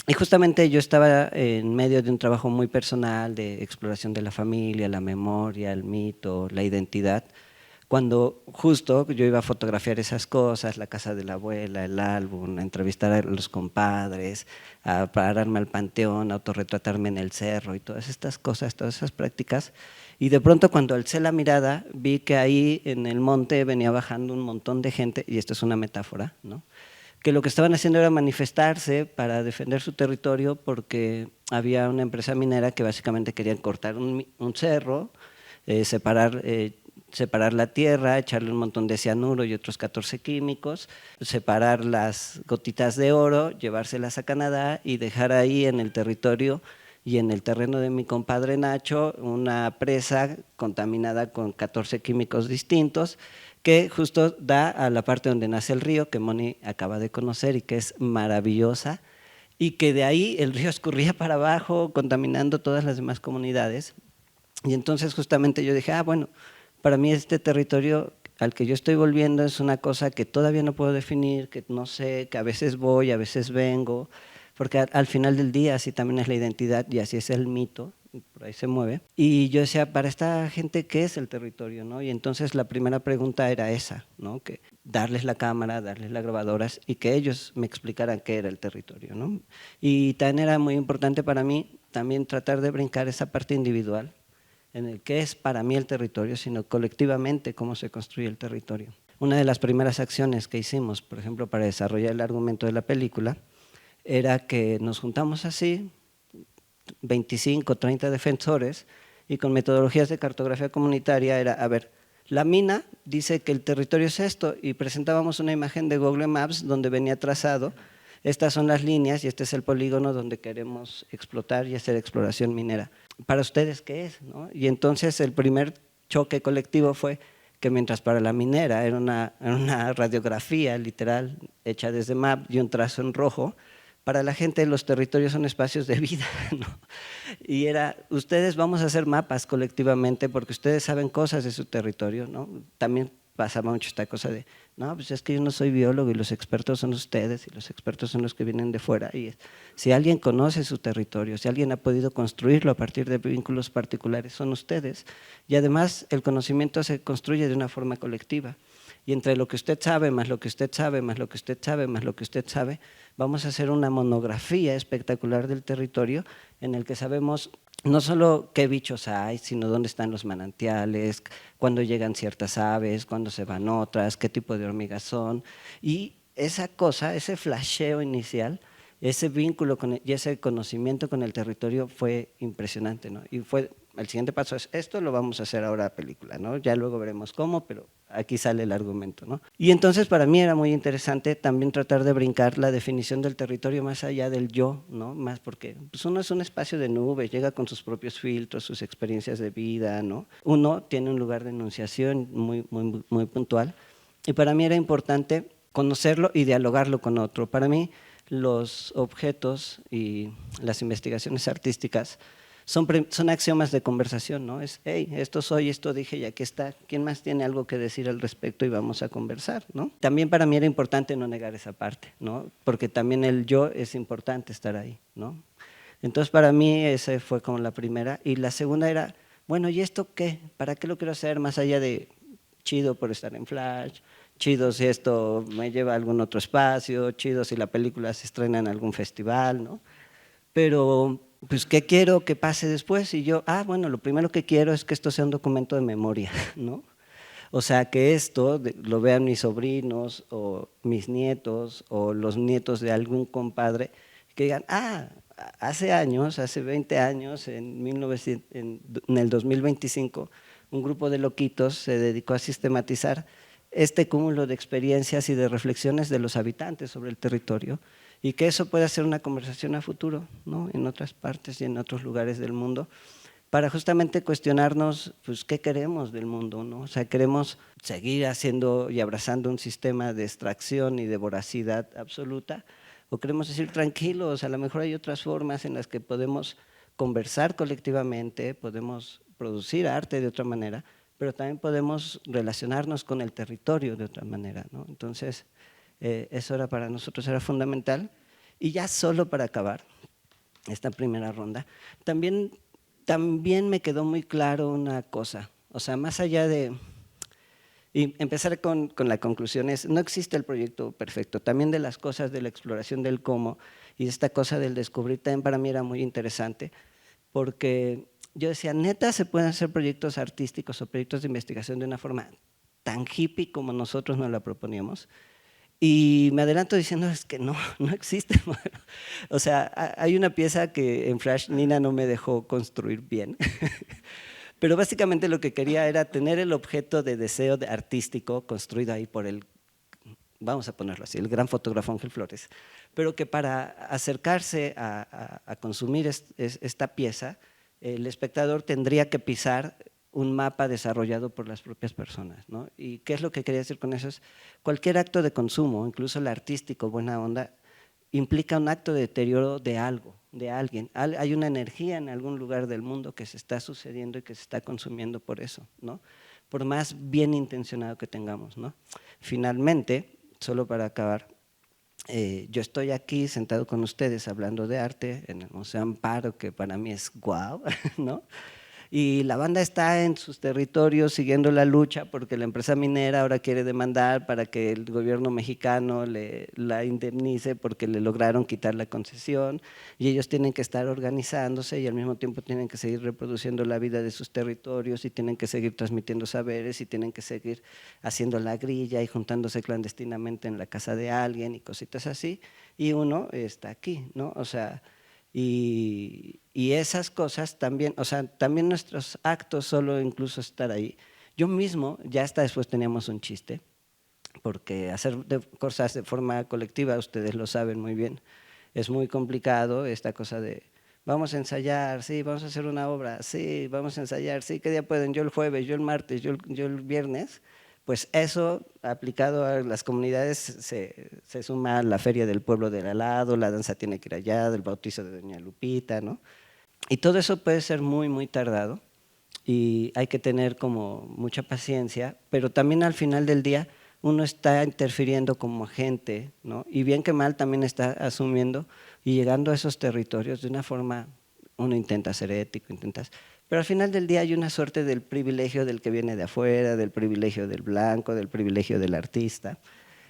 Y justamente yo estaba en medio de un trabajo muy personal de exploración de la familia, la memoria, el mito, la identidad, cuando justo yo iba a fotografiar esas cosas, la casa de la abuela, el álbum, a entrevistar a los compadres, a pararme al panteón, a autorretratarme en el cerro y todas estas cosas, todas esas prácticas. Y de pronto cuando alcé la mirada vi que ahí en el monte venía bajando un montón de gente, y esto es una metáfora, ¿no? Que lo que estaban haciendo era manifestarse para defender su territorio porque había una empresa minera que básicamente querían cortar un cerro, separar la tierra, echarle un montón de cianuro y otros 14 químicos, separar las gotitas de oro, llevárselas a Canadá y dejar ahí en el territorio y en el terreno de mi compadre Nacho una presa contaminada con 14 químicos distintos que justo da a la parte donde nace el río, que Moni acaba de conocer y que es maravillosa, y que de ahí el río escurría para abajo contaminando todas las demás comunidades. Y entonces justamente yo dije, bueno, para mí este territorio al que yo estoy volviendo es una cosa que todavía no puedo definir, que no sé, que a veces voy, a veces vengo, porque al final del día así también es la identidad y así es el mito, por ahí se mueve. Y yo decía, para esta gente, ¿qué es el territorio? ¿No? Y entonces la primera pregunta era esa, ¿no? Que darles la cámara, darles las grabadoras y que ellos me explicaran qué era el territorio, ¿no? Y también era muy importante para mí también tratar de brincar esa parte individual en el que es para mí el territorio, sino colectivamente cómo se construye el territorio. Una de las primeras acciones que hicimos, por ejemplo, para desarrollar el argumento de la película, era que nos juntamos así, 25, 30 defensores, y con metodologías de cartografía comunitaria era, a ver, la mina dice que el territorio es esto, y presentábamos una imagen de Google Maps donde venía trazado, estas son las líneas y este es el polígono donde queremos explotar y hacer exploración minera. ¿Para ustedes qué es? ¿No? Y entonces el primer choque colectivo fue que mientras para la minera era una radiografía literal hecha desde map y un trazo en rojo, para la gente los territorios son espacios de vida, ¿no? Y era, ustedes vamos a hacer mapas colectivamente porque ustedes saben cosas de su territorio, ¿no? También pasaba mucho esta cosa de, no, pues es que yo no soy biólogo y los expertos son ustedes y los expertos son los que vienen de fuera. Y si alguien conoce su territorio, si alguien ha podido construirlo a partir de vínculos particulares, son ustedes. Y además el conocimiento se construye de una forma colectiva. Y entre lo que usted sabe, más lo que usted sabe, más lo que usted sabe, más lo que usted sabe, vamos a hacer una monografía espectacular del territorio en el que sabemos no solo qué bichos hay, sino dónde están los manantiales, cuándo llegan ciertas aves, cuándo se van otras, qué tipo de hormigas son. Y esa cosa, ese flasheo inicial, ese vínculo y ese conocimiento con el territorio fue impresionante, ¿no? Y el siguiente paso es, esto lo vamos a hacer ahora a película, ¿no? Ya luego veremos cómo, pero aquí sale el argumento, ¿no? Y entonces para mí era muy interesante también tratar de brincar la definición del territorio más allá del yo, ¿no? Más porque pues uno es un espacio de nube, llega con sus propios filtros, sus experiencias de vida, ¿no? Uno tiene un lugar de enunciación muy puntual y para mí era importante conocerlo y dialogarlo con otro. Para mí los objetos y las investigaciones artísticas son axiomas de conversación, ¿no? Es, hey, esto soy, esto dije y aquí está. ¿Quién más tiene algo que decir al respecto y vamos a conversar, ¿no? También para mí era importante no negar esa parte, ¿no? Porque también el yo es importante estar ahí, ¿no? Entonces para mí esa fue como la primera. Y la segunda era, bueno, ¿y esto qué? ¿Para qué lo quiero hacer más allá de chido por estar en Flash? Chido si esto me lleva a algún otro espacio, chido si la película se estrena en algún festival, ¿no? Pero, pues, ¿qué quiero que pase después? Y yo, bueno, lo primero que quiero es que esto sea un documento de memoria, ¿no? O sea, que esto lo vean mis sobrinos o mis nietos o los nietos de algún compadre que digan, hace años, hace 20 años, en el 2025, un grupo de loquitos se dedicó a sistematizar este cúmulo de experiencias y de reflexiones de los habitantes sobre el territorio y que eso pueda ser una conversación a futuro, ¿no? En otras partes y en otros lugares del mundo, para justamente cuestionarnos pues, qué queremos del mundo, ¿no? O sea, queremos seguir haciendo y abrazando un sistema de extracción y de voracidad absoluta, o queremos decir tranquilos, a lo mejor hay otras formas en las que podemos conversar colectivamente, podemos producir arte de otra manera, pero también podemos relacionarnos con el territorio de otra manera, ¿no? Entonces, eso era para nosotros, era fundamental. Y ya solo para acabar esta primera ronda, también me quedó muy claro una cosa, o sea, más allá de… Y empezar con la conclusión es, no existe el proyecto perfecto, también de las cosas de la exploración del cómo y esta cosa del descubrir también para mí era muy interesante, porque yo decía, neta, se pueden hacer proyectos artísticos o proyectos de investigación de una forma tan hippie como nosotros nos la proponíamos. Y me adelanto diciendo, es que no existe. O sea, hay una pieza que en Flash Nina no me dejó construir bien. Pero básicamente lo que quería era tener el objeto de deseo artístico construido ahí por el, vamos a ponerlo así, el gran fotógrafo Ángel Flores, pero que para acercarse a consumir esta pieza, el espectador tendría que pisar un mapa desarrollado por las propias personas, ¿no? ¿Y qué es lo que quería decir con eso? Es cualquier acto de consumo, incluso el artístico, buena onda, implica un acto de deterioro de algo, de alguien. Hay una energía en algún lugar del mundo que se está sucediendo y que se está consumiendo por eso, ¿no? Por más bien intencionado que tengamos, ¿no? Finalmente, solo para acabar, Yo estoy aquí sentado con ustedes hablando de arte en el Museo Amparo, que para mí es guau, ¿no? Y la banda está en sus territorios siguiendo la lucha porque la empresa minera ahora quiere demandar para que el gobierno mexicano la indemnice porque le lograron quitar la concesión, y ellos tienen que estar organizándose y al mismo tiempo tienen que seguir reproduciendo la vida de sus territorios y tienen que seguir transmitiendo saberes y tienen que seguir haciendo la grilla y juntándose clandestinamente en la casa de alguien y cositas así, y uno está aquí, ¿no? O sea, y esas cosas también, o sea, también nuestros actos, solo incluso estar ahí. Yo mismo, ya hasta después teníamos un chiste, porque hacer cosas de forma colectiva, ustedes lo saben muy bien, es muy complicado, esta cosa de vamos a ensayar, sí, vamos a hacer una obra, sí, vamos a ensayar, sí, ¿qué día pueden? Yo el jueves, yo el martes, yo el viernes. Pues eso, aplicado a las comunidades, se suma a la feria del pueblo del al lado, la danza tiene que ir allá, del bautizo de Doña Lupita, ¿no? Y todo eso puede ser muy, muy tardado y hay que tener como mucha paciencia, pero también al final del día uno está interfiriendo como agente, ¿no? Y bien que mal también está asumiendo y llegando a esos territorios de una forma, uno intenta ser ético, pero al final del día hay una suerte del privilegio del que viene de afuera, del privilegio del blanco, del privilegio del artista.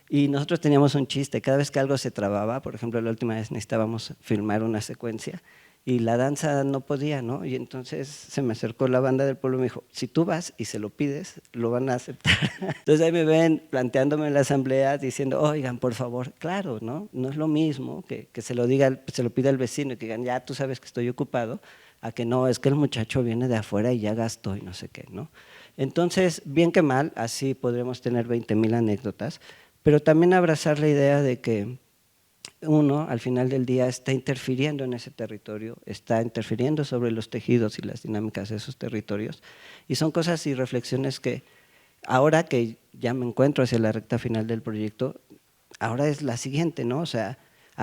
Y nosotros teníamos un chiste, cada vez que algo se trababa, por ejemplo, la última vez necesitábamos filmar una secuencia y la danza no podía, ¿no? Y entonces se me acercó la banda del pueblo y me dijo, si tú vas y se lo pides, lo van a aceptar. Entonces ahí me ven planteándome en la asamblea diciendo, oigan, por favor, claro, ¿no? No es lo mismo que se lo diga, se lo pida al vecino y que digan, ya tú sabes que estoy ocupado, a que no, es que el muchacho viene de afuera y ya gastó y no sé qué, ¿no? Entonces, bien que mal, así podremos tener 20,000 anécdotas, pero también abrazar la idea de que uno al final del día está interfiriendo en ese territorio, está interfiriendo sobre los tejidos y las dinámicas de esos territorios, y son cosas y reflexiones que ahora que ya me encuentro hacia la recta final del proyecto, ahora es la siguiente, ¿no? O sea,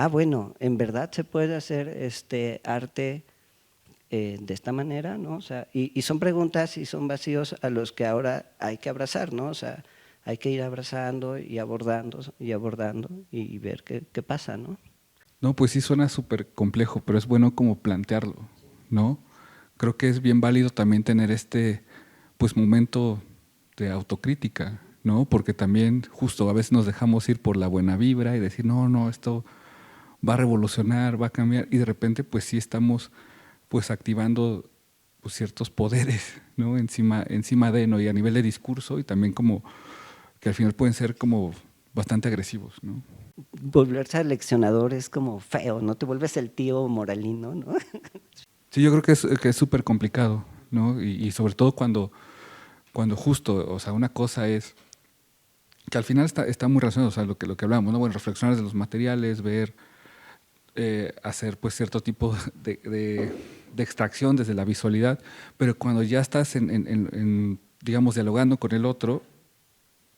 bueno, en verdad se puede hacer arte de esta manera, ¿no? O sea, y son preguntas y son vacíos a los que ahora hay que abrazar, ¿no? O sea, hay que ir abrazando y abordando y ver qué pasa, ¿no? No, pues sí suena súper complejo, pero es bueno como plantearlo, ¿no? Creo que es bien válido también tener pues momento de autocrítica, ¿no? Porque también justo a veces nos dejamos ir por la buena vibra y decir, no, esto va a revolucionar, va a cambiar, y de repente pues sí estamos pues activando pues, ciertos poderes, ¿no? Encima de, ¿no? Y a nivel de discurso, y también como que al final pueden ser como bastante agresivos, ¿no? Volverse aleccionador es como feo, ¿no? Te vuelves el tío moralino, ¿no? Sí, yo creo que es súper complicado, ¿no? Y sobre todo cuando justo, o sea, una cosa es que al final está muy relacionado, o sea, lo que hablamos, ¿no? Bueno, reflexionar de los materiales, ver, hacer pues cierto tipo de extracción desde la visualidad, pero cuando ya estás digamos, dialogando con el otro,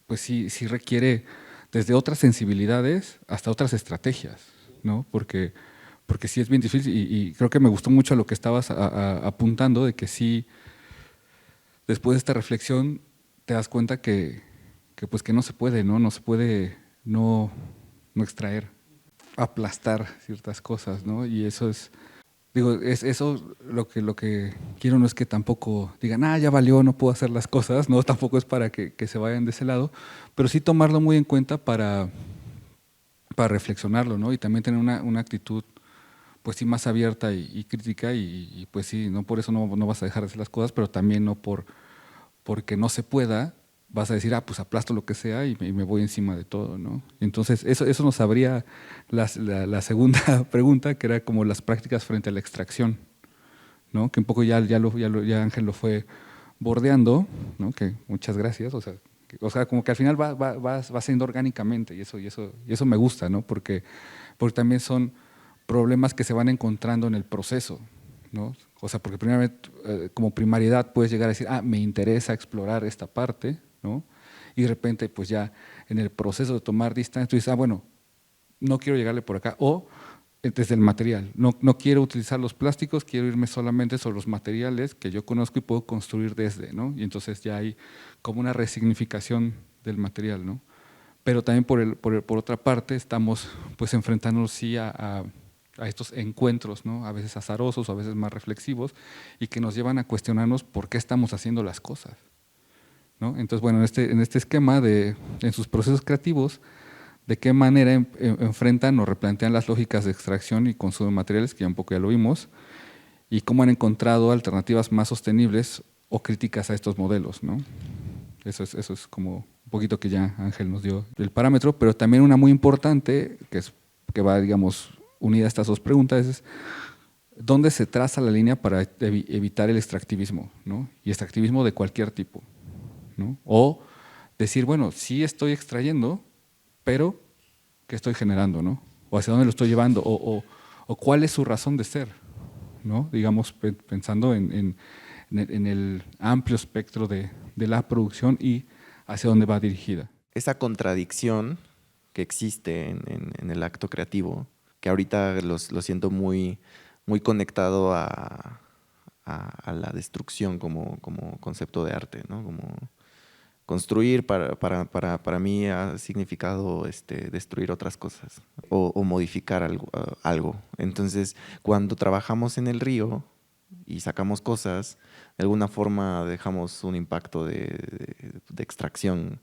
pues sí requiere desde otras sensibilidades hasta otras estrategias, ¿no? Porque sí es bien difícil y creo que me gustó mucho lo que estabas apuntando, de que sí, después de esta reflexión te das cuenta que pues que no se puede, ¿no? No se puede no extraer, aplastar ciertas cosas, ¿no? Y eso es, digo, es eso lo que quiero, no es que tampoco digan, ya valió, no puedo hacer las cosas, no, tampoco es para que se vayan de ese lado, pero sí tomarlo muy en cuenta para reflexionarlo, ¿no? Y también tener una actitud pues sí más abierta y crítica y pues sí, no por eso no vas a dejar de hacer las cosas, pero también no porque no se pueda, vas a decir, pues aplasto lo que sea y me voy encima de todo, ¿no? Entonces, eso nos abría la segunda pregunta, que era como las prácticas frente a la extracción, ¿no? Que un poco ya Ángel lo fue bordeando, ¿no? Que muchas gracias, o sea, como que al final va siendo orgánicamente y eso me gusta, ¿no? Porque también son problemas que se van encontrando en el proceso, ¿no? O sea, porque primeramente, como primariedad puedes llegar a decir, me interesa explorar esta parte, ¿no? Y de repente, pues ya en el proceso de tomar distancia, tú dices, bueno, no quiero llegarle por acá, o desde el material, no quiero utilizar los plásticos, quiero irme solamente sobre los materiales que yo conozco y puedo construir desde, ¿no? Y entonces ya hay como una resignificación del material, ¿no? pero también por otra parte estamos pues enfrentándonos sí a estos encuentros, ¿no? A veces azarosos o a veces más reflexivos, y que nos llevan a cuestionarnos por qué estamos haciendo las cosas, ¿no? Entonces, bueno, en este esquema en sus procesos creativos, de qué manera enfrentan o replantean las lógicas de extracción y consumo de materiales, que ya un poco ya lo vimos, y cómo han encontrado alternativas más sostenibles o críticas a estos modelos, ¿no? Eso es como un poquito que ya Ángel nos dio el parámetro, pero también una muy importante, que va, digamos, unida a estas dos preguntas, es dónde se traza la línea para evitar el extractivismo, ¿no? Y extractivismo de cualquier tipo, ¿no? O decir, bueno, sí estoy extrayendo, pero ¿qué estoy generando, no? O hacia dónde lo estoy llevando, o cuál es su razón de ser, ¿no? Digamos, pensando en el amplio espectro de la producción y hacia dónde va dirigida. Esa contradicción que existe en el acto creativo, que ahorita lo siento muy, muy conectado a la destrucción como concepto de arte, ¿no? Como construir para mí ha significado destruir otras cosas o modificar algo. Entonces, cuando trabajamos en el río y sacamos cosas, de alguna forma dejamos un impacto de extracción.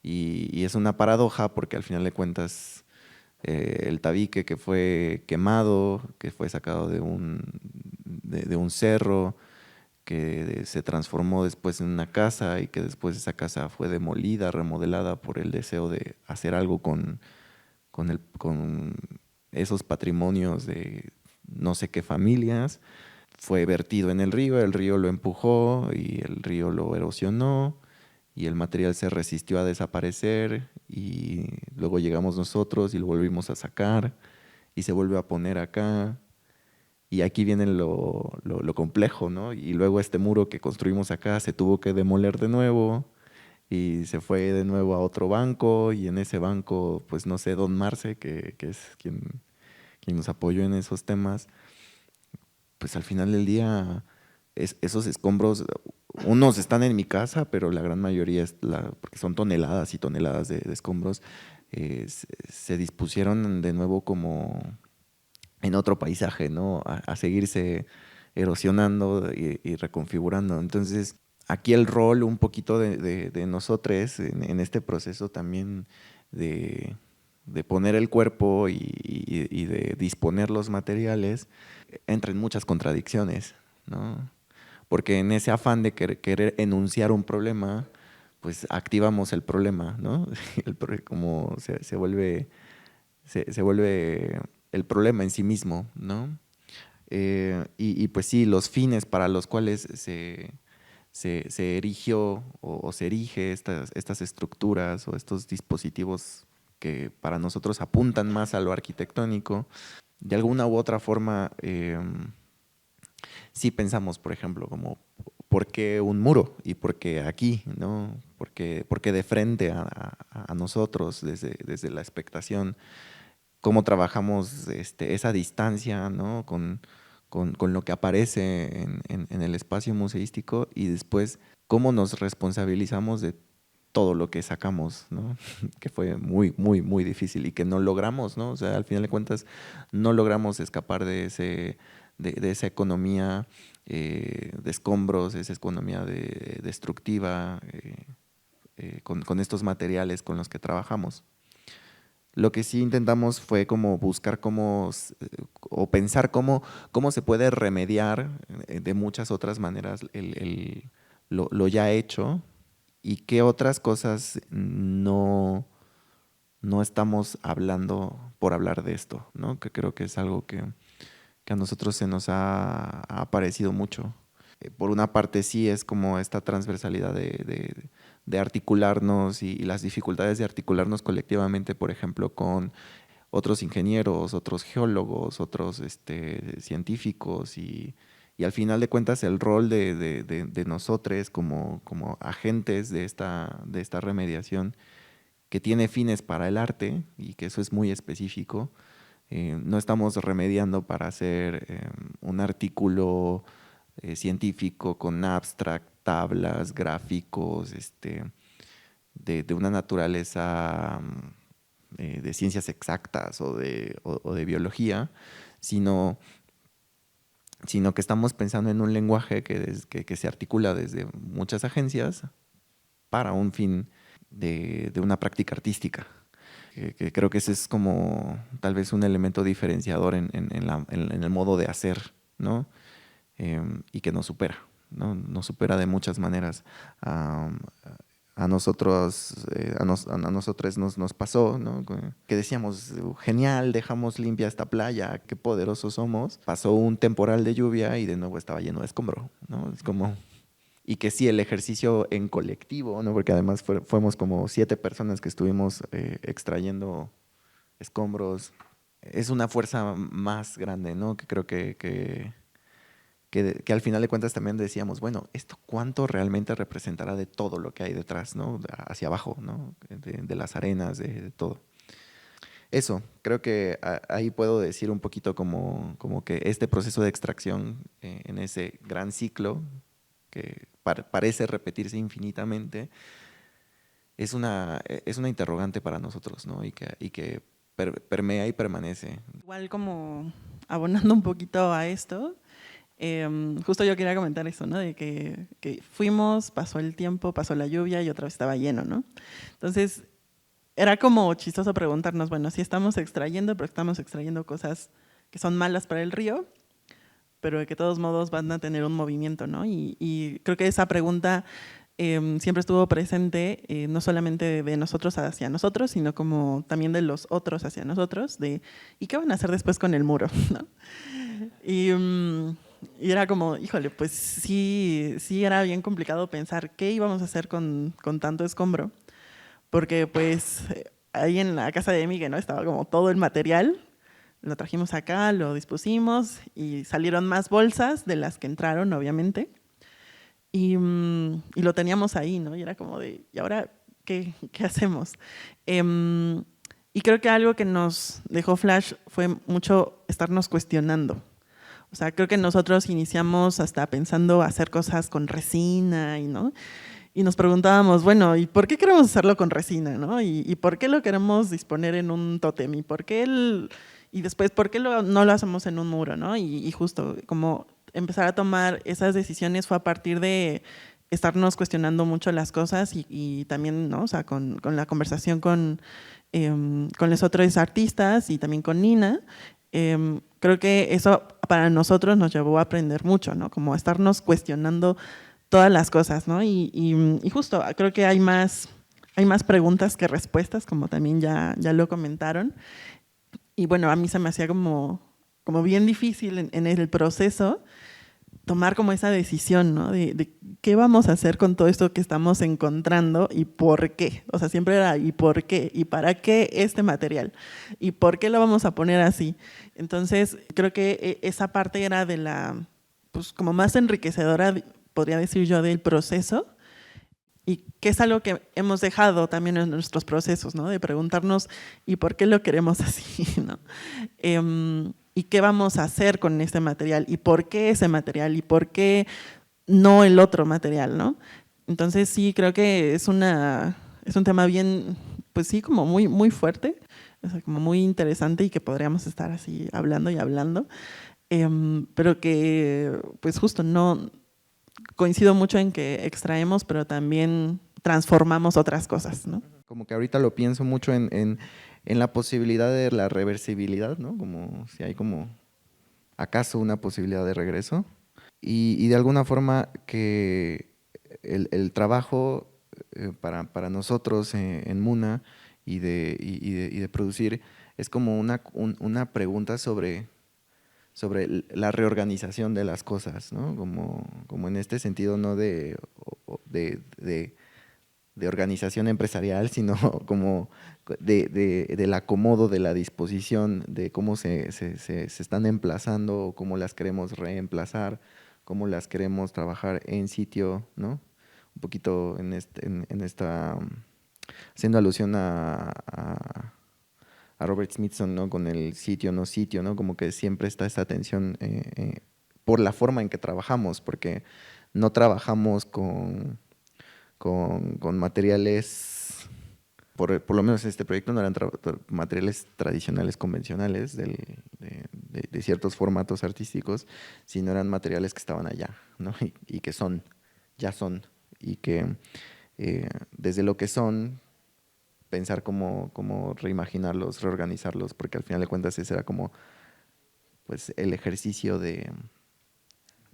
Y es una paradoja porque al final de cuentas el tabique que fue quemado, que fue sacado de un cerro, que se transformó después en una casa y que después esa casa fue demolida, remodelada por el deseo de hacer algo con esos patrimonios de no sé qué familias, fue vertido en el río lo empujó y el río lo erosionó y el material se resistió a desaparecer y luego llegamos nosotros y lo volvimos a sacar y se vuelve a poner acá. Y aquí viene lo complejo, ¿no? Y luego este muro que construimos acá se tuvo que demoler de nuevo y se fue de nuevo a otro banco y en ese banco, pues no sé, Don Marce, que es quien nos apoyó en esos temas, pues al final del día esos escombros, unos están en mi casa, pero la gran mayoría, porque son toneladas y toneladas de escombros, se dispusieron de nuevo como en otro paisaje, ¿no? A seguirse erosionando y reconfigurando. Entonces, aquí el rol un poquito de nosotros en este proceso también de poner el cuerpo y de disponer los materiales, entra en muchas contradicciones, ¿no? Porque en ese afán de querer enunciar un problema, pues activamos el problema, ¿no? Como se vuelve el problema en sí mismo, ¿no? Y pues sí, los fines para los cuales se erigió o se erige estas estructuras o estos dispositivos que para nosotros apuntan más a lo arquitectónico, de alguna u otra forma sí pensamos, por ejemplo, como ¿por qué un muro? ¿Y por qué aquí? ¿No? ¿Por qué de frente a nosotros desde la expectación? ¿Cómo trabajamos esa distancia, ¿no? con lo que aparece en el espacio museístico y después cómo nos responsabilizamos de todo lo que sacamos, ¿no? Que fue muy, muy, muy difícil y que no logramos, ¿no? O sea, al final de cuentas no logramos escapar de esa economía de escombros, esa economía destructiva con estos materiales con los que trabajamos. Lo que sí intentamos fue como buscar o pensar cómo se puede remediar de muchas otras maneras lo ya hecho y qué otras cosas no estamos hablando por hablar de esto, ¿no? Que creo que es algo que a nosotros se nos ha aparecido mucho. Por una parte sí es como esta transversalidad de articularnos y las dificultades de articularnos colectivamente, por ejemplo, con otros ingenieros, otros geólogos, otros científicos y al final de cuentas el rol de nosotros como agentes de esta remediación que tiene fines para el arte y que eso es muy específico. No estamos remediando para hacer un artículo científico con abstract, tablas, gráficos, de una naturaleza de ciencias exactas o de biología, sino que estamos pensando en un lenguaje que se articula desde muchas agencias para un fin de una práctica artística. Que creo que ese es como tal vez un elemento diferenciador en el modo de hacer, ¿no? Y que nos supera, ¿no? Nos supera de muchas maneras. A nosotros nos pasó, ¿no? Que decíamos, genial, dejamos limpia esta playa, qué poderosos somos. Pasó un temporal de lluvia y de nuevo estaba lleno de escombro, ¿no? Es como… Y que sí, el ejercicio en colectivo, ¿no? Porque además fuimos como 7 personas que estuvimos extrayendo escombros. Es una fuerza más grande, ¿no? Que creo que al final de cuentas también decíamos, bueno, ¿esto cuánto realmente representará de todo lo que hay detrás, ¿no? Hacia abajo, ¿no? De las arenas, de todo. Eso, creo que ahí puedo decir un poquito como que este proceso de extracción en ese gran ciclo que parece repetirse infinitamente, es una interrogante para nosotros, ¿no? Y que permea y permanece. Igual como abonando un poquito a esto, justo yo quería comentar eso, ¿no? De que fuimos, pasó el tiempo, pasó la lluvia y otra vez estaba lleno, ¿no? Entonces, era como chistoso preguntarnos, bueno, sí estamos extrayendo, pero estamos extrayendo cosas que son malas para el río, pero de que de todos modos van a tener un movimiento, ¿no? Y creo que esa pregunta siempre estuvo presente, no solamente de nosotros hacia nosotros, sino como también de los otros hacia nosotros, de ¿y qué van a hacer después con el muro? ¿No? Y era como, híjole, pues sí era bien complicado pensar qué íbamos a hacer con tanto escombro, porque pues ahí en la casa de Miguel, ¿no? Estaba como todo el material, lo trajimos acá, lo dispusimos y salieron más bolsas de las que entraron, obviamente. Y lo teníamos ahí, ¿no? Y era como de, ¿y ahora qué hacemos? Y creo que algo que nos dejó Flash fue mucho estarnos cuestionando. O sea, creo que nosotros iniciamos hasta pensando hacer cosas con resina, ¿no? Y nos preguntábamos, bueno, ¿y por qué queremos hacerlo con resina, no? ¿Y por qué lo queremos disponer en un tótem? Y después, ¿por qué no lo hacemos en un muro, no? Y justo como empezar a tomar esas decisiones fue a partir de estarnos cuestionando mucho las cosas y también, ¿no? O sea, con la conversación con los otros artistas y también con Nina, creo que eso para nosotros nos llevó a aprender mucho, ¿no? Como a estarnos cuestionando todas las cosas, ¿no? Y justo creo que hay más preguntas que respuestas, como también ya lo comentaron. Y bueno, a mí se me hacía como bien difícil en el proceso tomar como esa decisión, ¿no? De qué vamos a hacer con todo esto que estamos encontrando y por qué. O sea, siempre era ¿y por qué? ¿Y para qué este material? ¿Y por qué lo vamos a poner así? Entonces, creo que esa parte era de pues como más enriquecedora, podría decir yo, del proceso, y que es algo que hemos dejado también en nuestros procesos, ¿no? De preguntarnos ¿y por qué lo queremos así? ¿No? ¿Y qué vamos a hacer con este material? ¿Y por qué ese material? ¿Y por qué no el otro material? ¿No? Entonces sí, creo que es un tema bien, pues sí, como muy, muy fuerte, o sea, como muy interesante y que podríamos estar así hablando y hablando, pero que pues justo no… Coincido mucho en que extraemos, pero también transformamos otras cosas, ¿no? Como que ahorita lo pienso mucho en la posibilidad de la reversibilidad, ¿no? Como si hay como, ¿acaso una posibilidad de regreso? Y de alguna forma que el trabajo para nosotros en Muna y de producir es como una pregunta sobre la reorganización de las cosas, ¿no? Como en este sentido no de organización empresarial, sino como del acomodo, de la disposición, de cómo se están emplazando, cómo las queremos reemplazar, cómo las queremos trabajar en sitio, ¿no? Un poquito en esta, haciendo alusión a Robert Smithson, ¿no? Con el sitio, no sitio, ¿no? Como que siempre está esta tensión por la forma en que trabajamos, porque no trabajamos con materiales por lo menos en este proyecto no eran materiales tradicionales convencionales de ciertos formatos artísticos, sino eran materiales que estaban allá, ¿no? Y que ya son, y que desde lo que son, pensar cómo reimaginarlos, reorganizarlos, porque al final de cuentas ese era como pues el ejercicio de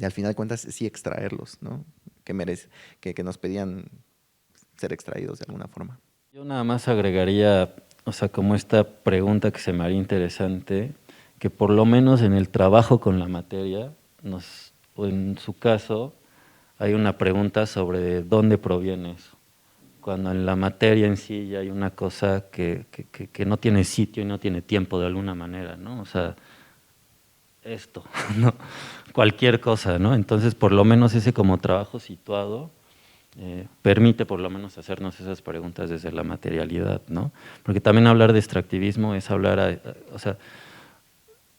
al final de cuentas sí extraerlos, ¿no? Que nos pedían ser extraídos de alguna forma. Yo nada más agregaría, o sea, como esta pregunta que se me haría interesante, que por lo menos en el trabajo con la materia, o en su caso, hay una pregunta sobre de dónde proviene eso. Cuando en la materia en sí ya hay una cosa que no tiene sitio y no tiene tiempo de alguna manera, ¿no? O sea, esto, ¿no? Cualquier cosa, ¿no? Entonces, por lo menos ese como trabajo situado permite por lo menos hacernos esas preguntas desde la materialidad, ¿no? Porque también hablar de extractivismo es hablar, o sea,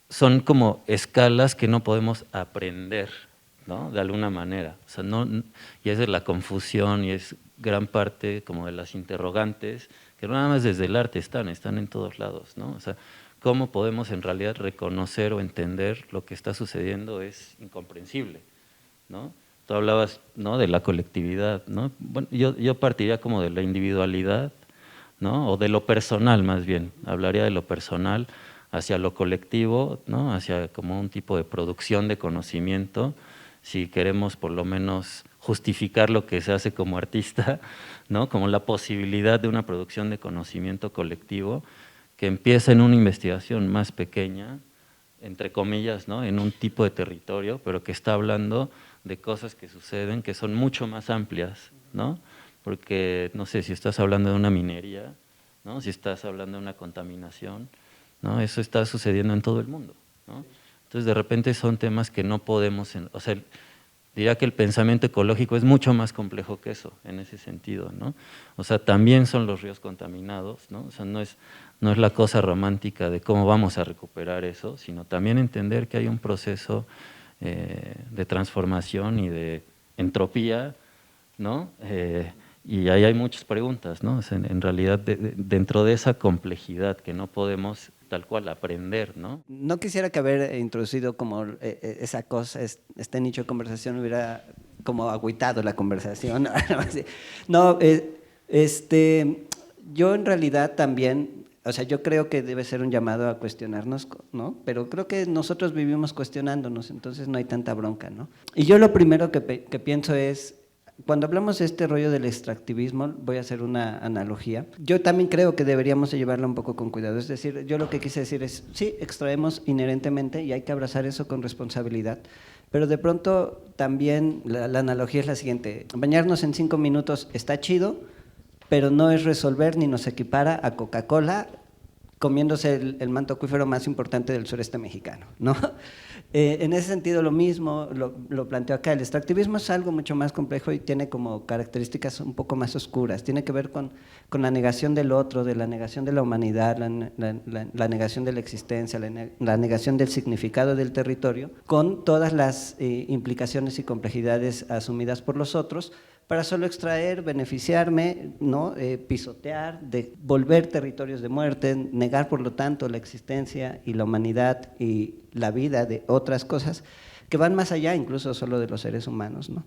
son como escalas que no podemos aprender, ¿no? De alguna manera, o sea, y esa es la confusión y es gran parte como de las interrogantes, que no nada más desde el arte están en todos lados, ¿no? O sea, cómo podemos en realidad reconocer o entender lo que está sucediendo es incomprensible, ¿no? Tú hablabas, ¿no?, de la colectividad, ¿no? Bueno, yo partiría como de la individualidad, ¿no?, o de lo personal más bien, hablaría de lo personal hacia lo colectivo, ¿no?, hacia como un tipo de producción de conocimiento, si queremos por lo menos justificar lo que se hace como artista, ¿no?, como la posibilidad de una producción de conocimiento colectivo que empieza en una investigación más pequeña, entre comillas, ¿no?, en un tipo de territorio, pero que está hablando de cosas que suceden que son mucho más amplias, ¿no? Porque, no sé, si estás hablando de una minería, ¿no?, si estás hablando de una contaminación, ¿no?, eso está sucediendo en todo el mundo, ¿no? Entonces, de repente son temas que no podemos, o sea, diría que el pensamiento ecológico es mucho más complejo que eso, en ese sentido, ¿no? O sea, también son los ríos contaminados, ¿no? O sea, no es la cosa romántica de cómo vamos a recuperar eso, sino también entender que hay un proceso de transformación y de entropía, ¿no? Y ahí hay muchas preguntas, ¿no? O sea, en realidad, dentro de esa complejidad que no podemos tal cual aprender, ¿no? No quisiera que haber introducido como esa cosa, este nicho de conversación hubiera como agüitado la conversación. No, yo en realidad también, o sea, yo creo que debe ser un llamado a cuestionarnos, ¿no? Pero creo que nosotros vivimos cuestionándonos, entonces no hay tanta bronca, ¿no? Y yo lo primero que pienso es, cuando hablamos de este rollo del extractivismo, voy a hacer una analogía. Yo también creo que deberíamos de llevarla un poco con cuidado. Es decir, yo lo que quise decir es, sí, extraemos inherentemente y hay que abrazar eso con responsabilidad, pero de pronto también la analogía es la siguiente. Bañarnos en 5 minutos está chido, pero no es resolver ni nos equipara a Coca-Cola comiéndose el manto acuífero más importante del sureste mexicano, ¿no? En ese sentido lo mismo lo planteo acá. El extractivismo es algo mucho más complejo y tiene como características un poco más oscuras. Tiene que ver con la negación del otro, de la negación de la humanidad, la negación de la existencia, la negación del significado del territorio, con todas las implicaciones y complejidades asumidas por los otros, para solo extraer, beneficiarme, ¿no? Pisotear, volver territorios de muerte, negar por lo tanto la existencia y la humanidad y la vida de otras cosas que van más allá incluso solo de los seres humanos, ¿no?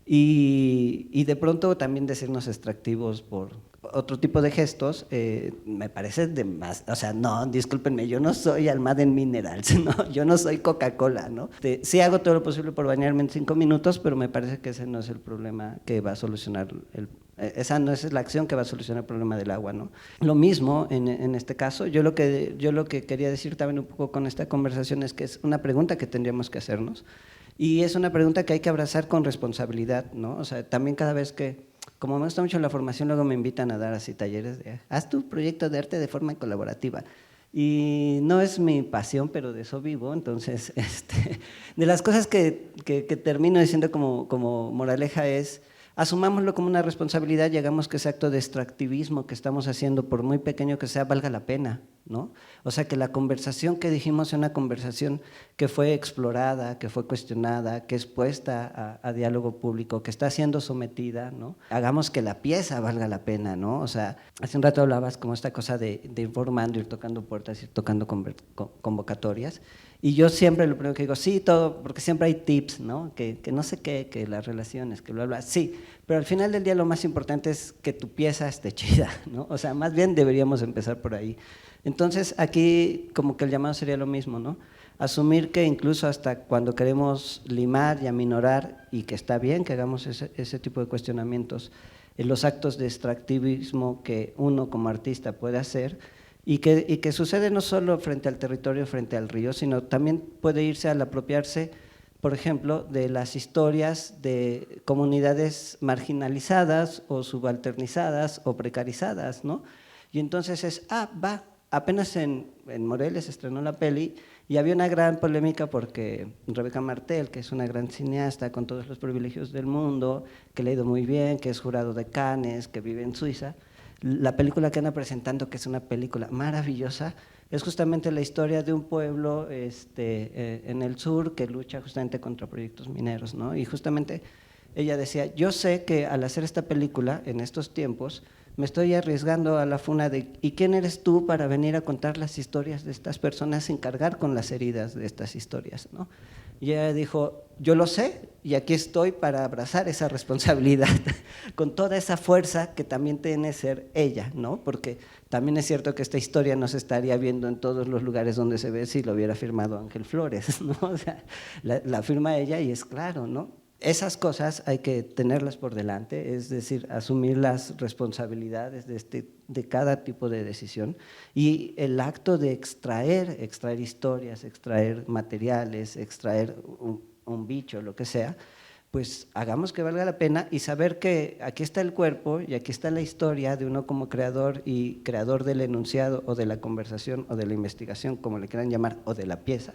Y de pronto también decirnos extractivos por otro tipo de gestos, me parece de más, o sea, no, discúlpenme, yo no soy Almaden Minerals, ¿no? Yo no soy Coca-Cola, ¿no? Sí hago todo lo posible por bañarme en 5 minutos, pero me parece que ese no es el problema que va a solucionar, esa no es la acción que va a solucionar el problema del agua, ¿no? Lo mismo en este caso, yo lo que quería decir también un poco con esta conversación es que es una pregunta que tendríamos que hacernos, y es una pregunta que hay que abrazar con responsabilidad, ¿no? O sea, también cada vez que, como me gusta mucho la formación, luego me invitan a dar así talleres de, haz tu proyecto de arte de forma colaborativa. Y no es mi pasión, pero de eso vivo, entonces, de las cosas que termino diciendo como moraleja es, asumámoslo como una responsabilidad y hagamos que ese acto de extractivismo que estamos haciendo, por muy pequeño que sea, valga la pena, ¿no? O sea, que la conversación que dijimos es una conversación que fue explorada, que fue cuestionada, que es puesta a diálogo público, que está siendo sometida, ¿no? Hagamos que la pieza valga la pena, ¿no? O sea, hace un rato hablabas como esta cosa de ir formando, ir tocando puertas, ir tocando convocatorias, y yo siempre lo primero que digo, sí, todo, porque siempre hay tips, ¿no? Que no sé qué, que las relaciones, que bla, bla, sí, pero al final del día lo más importante es que tu pieza esté chida, ¿no? O sea, más bien deberíamos empezar por ahí. Entonces, aquí como que el llamado sería lo mismo, ¿no? Asumir que incluso hasta cuando queremos limar y aminorar, y que está bien que hagamos ese tipo de cuestionamientos, en los actos de extractivismo que uno como artista puede hacer, y que sucede no solo frente al territorio, frente al río, sino también puede irse al apropiarse, por ejemplo, de las historias de comunidades marginalizadas o subalternizadas o precarizadas, ¿no? Y entonces apenas en Morelia se estrenó la peli y había una gran polémica porque Rebeca Martel, que es una gran cineasta con todos los privilegios del mundo, que le ha ido muy bien, que es jurado de Cannes, que vive en Suiza, la película que anda presentando, que es una película maravillosa, es justamente la historia de un pueblo en el sur que lucha justamente contra proyectos mineros, ¿no? Y justamente ella decía, yo sé que al hacer esta película en estos tiempos me estoy arriesgando a la funa de ¿y quién eres tú para venir a contar las historias de estas personas sin cargar con las heridas de estas historias, ¿no? Y ella dijo, yo lo sé y aquí estoy para abrazar esa responsabilidad con toda esa fuerza que también tiene ser ella, ¿no? Porque también es cierto que esta historia no se estaría viendo en todos los lugares donde se ve si lo hubiera firmado Ángel Flores, ¿no? O sea, la firma ella y es claro, ¿no? Esas cosas hay que tenerlas por delante, es decir, asumir las responsabilidades de cada tipo de decisión, y el acto de extraer historias, extraer materiales, extraer un bicho, lo que sea, pues hagamos que valga la pena y saber que aquí está el cuerpo y aquí está la historia de uno como creador y creador del enunciado o de la conversación o de la investigación, como le quieran llamar, o de la pieza,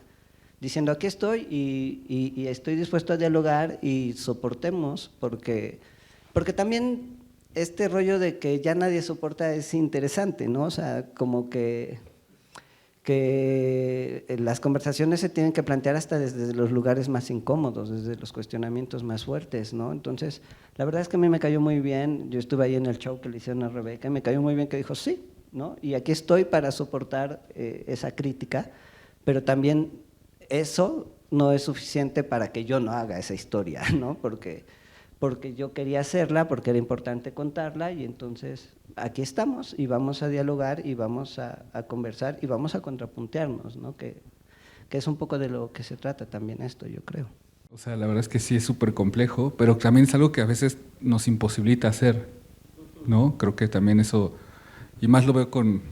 diciendo aquí estoy y estoy dispuesto a dialogar y soportemos, porque también este rollo de que ya nadie soporta es interesante, ¿no? O sea, como que las conversaciones se tienen que plantear hasta desde los lugares más incómodos, desde los cuestionamientos más fuertes, ¿no? Entonces, la verdad es que a mí me cayó muy bien, yo estuve ahí en el show que le hicieron a Rebeca y me cayó muy bien que dijo sí, ¿no? Y aquí estoy para soportar esa crítica, pero también eso no es suficiente para que yo no haga esa historia, ¿no? Porque yo quería hacerla, porque era importante contarla, y entonces aquí estamos y vamos a dialogar y vamos a conversar y vamos a contrapuntearnos, ¿no? Que es un poco de lo que se trata también esto, yo creo. O sea, la verdad es que sí es súper complejo, pero también es algo que a veces nos imposibilita hacer, ¿no? Creo que también eso, y más lo veo con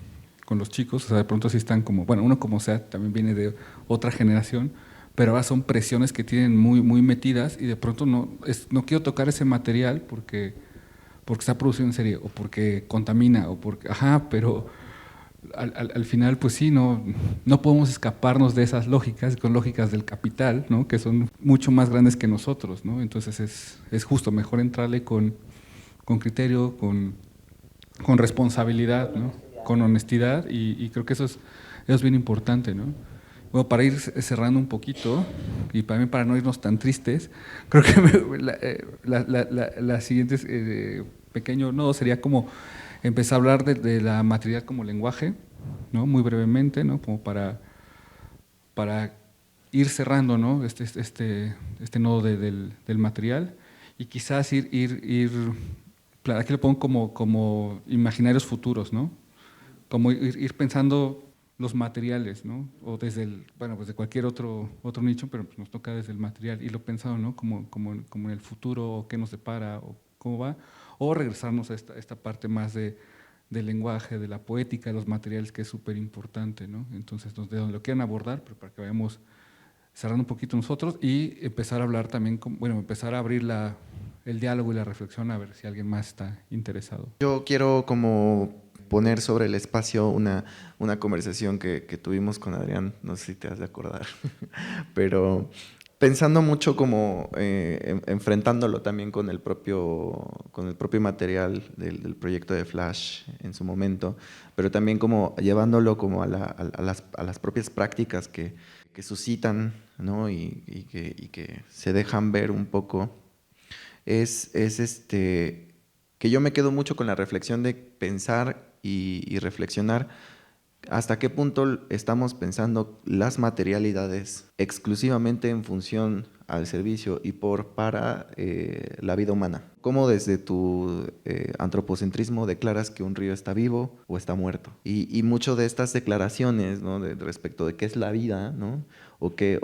los chicos, o sea, de pronto sí están como, bueno, uno como sea, también viene de otra generación, pero ahora son presiones que tienen muy, muy metidas y de pronto no quiero tocar ese material porque está producido en serie o porque contamina o porque, pero al final pues sí, no podemos escaparnos de esas lógicas, con lógicas del capital, ¿no? Que son mucho más grandes que nosotros, ¿no? Entonces es justo, mejor entrarle con criterio, con responsabilidad, ¿no? Con honestidad, y creo que eso es bien importante, ¿no? Bueno, para ir cerrando un poquito y también para no irnos tan tristes, creo que la siguiente pequeño nodo sería como empezar a hablar de la materialidad como lenguaje, ¿no? Muy brevemente, ¿no? Como para ir cerrando, ¿no? este nodo del material, y quizás ir aquí lo pongo como imaginarios futuros, ¿no? Como ir pensando los materiales, ¿no? O desde pues de cualquier otro nicho, pero pues nos toca desde el material, y lo pensado, ¿no? Como en el futuro, o qué nos depara, o cómo va, o regresarnos a esta parte más del lenguaje, de la poética, de los materiales, que es súper importante, ¿no? Entonces, de donde lo quieran abordar, pero para que vayamos cerrando un poquito nosotros y empezar a hablar también, empezar a abrir el diálogo y la reflexión, a ver si alguien más está interesado. Yo quiero como poner sobre el espacio una conversación que tuvimos con Adrián, no sé si te has de acordar, pero pensando mucho como enfrentándolo también con el propio material del proyecto de Flash en su momento, pero también como llevándolo como a las propias prácticas que suscitan, ¿no? y que se dejan ver un poco, es que yo me quedo mucho con la reflexión de pensar y reflexionar hasta qué punto estamos pensando las materialidades exclusivamente en función al servicio y para la vida humana. ¿Cómo desde tu antropocentrismo declaras que un río está vivo o está muerto? Y mucho de estas declaraciones, ¿no? Respecto de qué es la vida, ¿no? o qué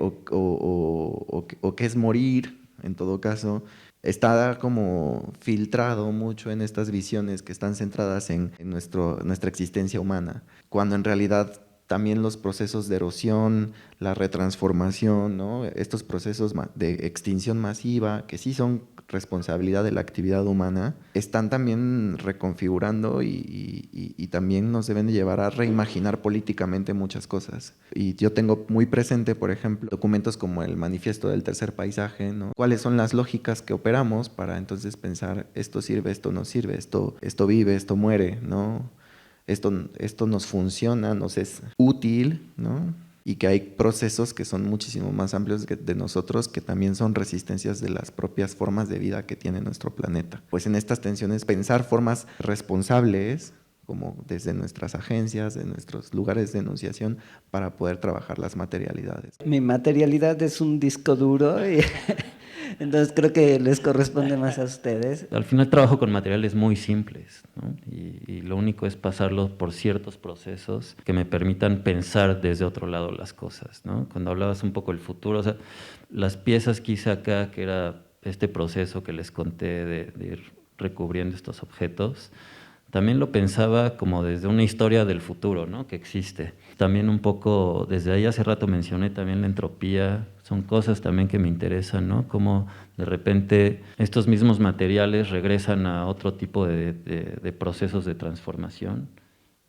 es morir, en todo caso, está como filtrado mucho en estas visiones que están centradas en nuestra existencia humana, cuando en realidad también los procesos de erosión, la retransformación, ¿no? Estos procesos de extinción masiva, que sí son responsabilidad de la actividad humana, están también reconfigurando y también nos deben de llevar a reimaginar políticamente muchas cosas. Y yo tengo muy presente, por ejemplo, documentos como el Manifiesto del Tercer Paisaje, ¿no? ¿Cuáles son las lógicas que operamos para entonces pensar esto sirve, esto no sirve, esto vive, esto muere, ¿no? Esto nos funciona, nos es útil, ¿no? Y que hay procesos que son muchísimo más amplios de nosotros, que también son resistencias de las propias formas de vida que tiene nuestro planeta. Pues en estas tensiones pensar formas responsables, como desde nuestras agencias, de nuestros lugares de enunciación, para poder trabajar las materialidades. Mi materialidad es un disco duro y entonces creo que les corresponde más a ustedes. Al final trabajo con materiales muy simples, ¿no? Y lo único es pasarlos por ciertos procesos que me permitan pensar desde otro lado las cosas, ¿no? Cuando hablabas un poco del futuro, o sea, las piezas que hice acá, que era este proceso que les conté de ir recubriendo estos objetos, también lo pensaba como desde una historia del futuro, ¿no? Que existe. También un poco, desde ahí hace rato mencioné también la entropía, son cosas también que me interesan, ¿no? Cómo de repente estos mismos materiales regresan a otro tipo de procesos de transformación.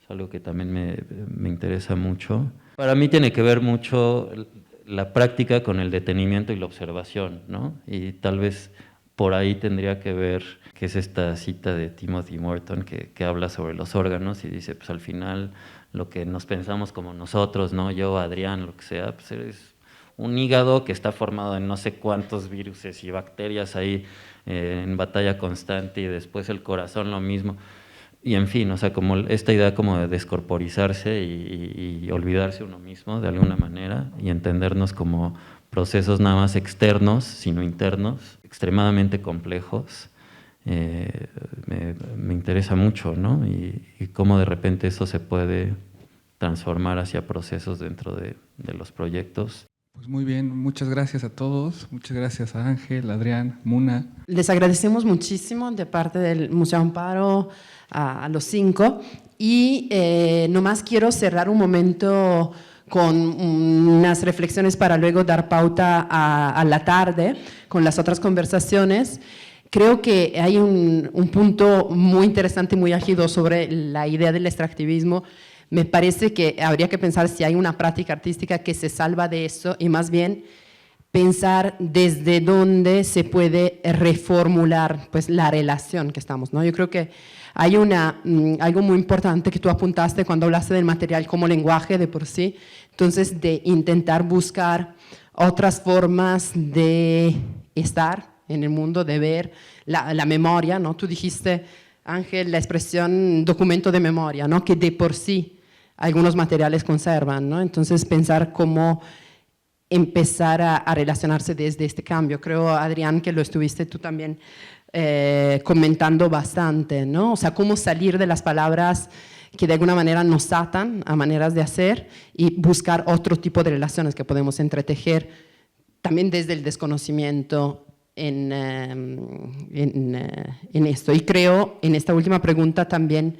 Es algo que también me interesa mucho. Para mí tiene que ver mucho la práctica con el detenimiento y la observación, ¿no? Y tal vez por ahí tendría que ver, que es esta cita de Timothy Morton que habla sobre los órganos y dice, pues al final lo que nos pensamos como nosotros, ¿no? Yo, Adrián, lo que sea, pues eres un hígado que está formado de no sé cuántos virus y bacterias ahí en batalla constante, y después el corazón lo mismo. Y en fin, o sea, como esta idea como de descorporizarse y olvidarse uno mismo de alguna manera y entendernos como procesos nada más externos, sino internos, extremadamente complejos, me interesa mucho, ¿no? Y cómo de repente eso se puede transformar hacia procesos dentro de los proyectos. Pues muy bien, muchas gracias a todos, muchas gracias a Ángel, Adrián, Muna. Les agradecemos muchísimo de parte del Museo Amparo a los 5 y nomás quiero cerrar un momento con unas reflexiones para luego dar pauta a la tarde con las otras conversaciones. Creo que hay un punto muy interesante y muy álgido sobre la idea del extractivismo. Me parece que habría que pensar si hay una práctica artística que se salva de eso y más bien pensar desde dónde se puede reformular pues, la relación que estamos, ¿no? Yo creo que hay algo muy importante que tú apuntaste cuando hablaste del material como lenguaje de por sí, entonces de intentar buscar otras formas de estar en el mundo, de ver la memoria, ¿no? Tú dijiste, Ángel, la expresión documento de memoria, ¿no? Que de por sí algunos materiales conservan, ¿no? Entonces pensar cómo empezar a relacionarse desde este cambio. Creo, Adrián, que lo estuviste tú también comentando bastante, ¿no? O sea, cómo salir de las palabras que de alguna manera nos atan a maneras de hacer y buscar otro tipo de relaciones que podemos entretejer también desde el desconocimiento en esto. Y creo, en esta última pregunta también,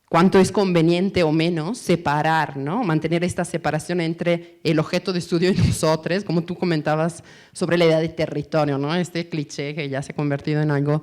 cuánto es conveniente o menos separar, ¿no? Mantener esta separación entre el objeto de estudio y nosotros, como tú comentabas sobre la idea de territorio, ¿no? Este cliché que ya se ha convertido en algo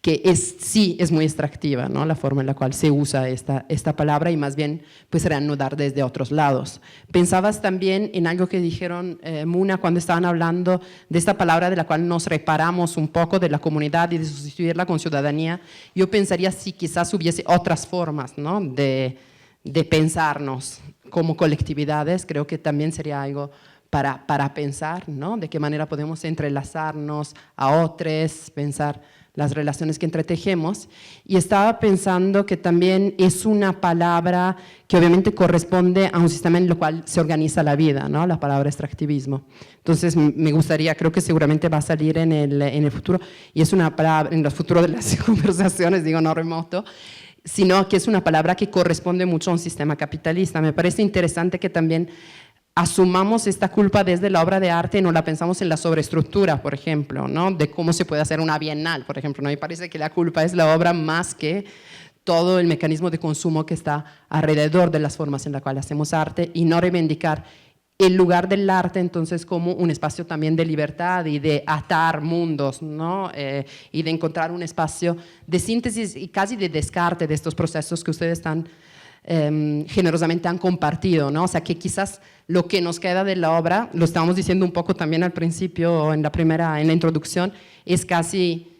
que sí es muy extractiva, ¿no? La forma en la cual se usa esta palabra y más bien pues reanudar desde otros lados. Pensabas también en algo que dijeron Muna cuando estaban hablando de esta palabra de la cual nos reparamos un poco de la comunidad y de sustituirla con ciudadanía. Yo pensaría si quizás hubiese otras formas, ¿no? de pensarnos como colectividades. Creo que también sería algo para pensar, ¿no? De qué manera podemos entrelazarnos a otros, pensar las relaciones que entretejemos. Y estaba pensando que también es una palabra que obviamente corresponde a un sistema en el cual se organiza la vida, ¿no? La palabra extractivismo. Entonces me gustaría, creo que seguramente va a salir en el futuro, y es una palabra, en el futuro de las conversaciones, digo no remoto, sino que es una palabra que corresponde mucho a un sistema capitalista. Me parece interesante que también asumamos esta culpa desde la obra de arte y no la pensamos en la sobreestructura, por ejemplo, ¿no? De cómo se puede hacer una bienal, por ejemplo. ¿No? Me parece que la culpa es la obra más que todo el mecanismo de consumo que está alrededor de las formas en las cuales hacemos arte, y no reivindicar el lugar del arte entonces como un espacio también de libertad y de atar mundos, ¿no? Y de encontrar un espacio de síntesis y casi de descarte de estos procesos que ustedes tan generosamente han compartido, ¿no? O sea, que quizás lo que nos queda de la obra, lo estábamos diciendo un poco también al principio, en la introducción, es casi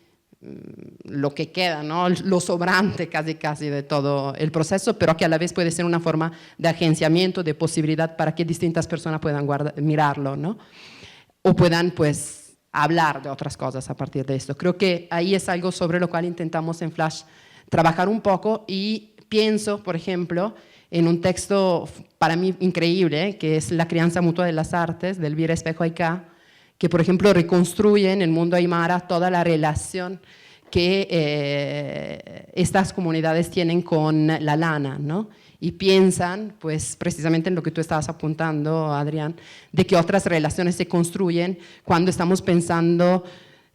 lo que queda, ¿no? Lo sobrante casi de todo el proceso, pero que a la vez puede ser una forma de agenciamiento, de posibilidad para que distintas personas puedan mirarlo, ¿no? O puedan, pues, hablar de otras cosas a partir de esto. Creo que ahí es algo sobre lo cual intentamos en Flash trabajar un poco, y pienso, por ejemplo, en un texto para mí increíble, que es La crianza mutua de las artes, de Elvira Espejo Aycá, que, por ejemplo, reconstruye en el mundo aymara toda la relación que estas comunidades tienen con la lana, ¿no? Y piensan, pues, precisamente en lo que tú estabas apuntando, Adrián, de que otras relaciones se construyen cuando estamos pensando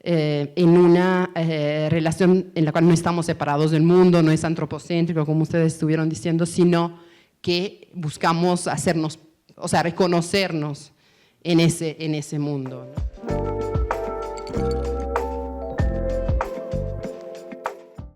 en una relación en la cual no estamos separados del mundo, no es antropocéntrico, como ustedes estuvieron diciendo, sino que buscamos hacernos, o sea, reconocernos en ese mundo, ¿no?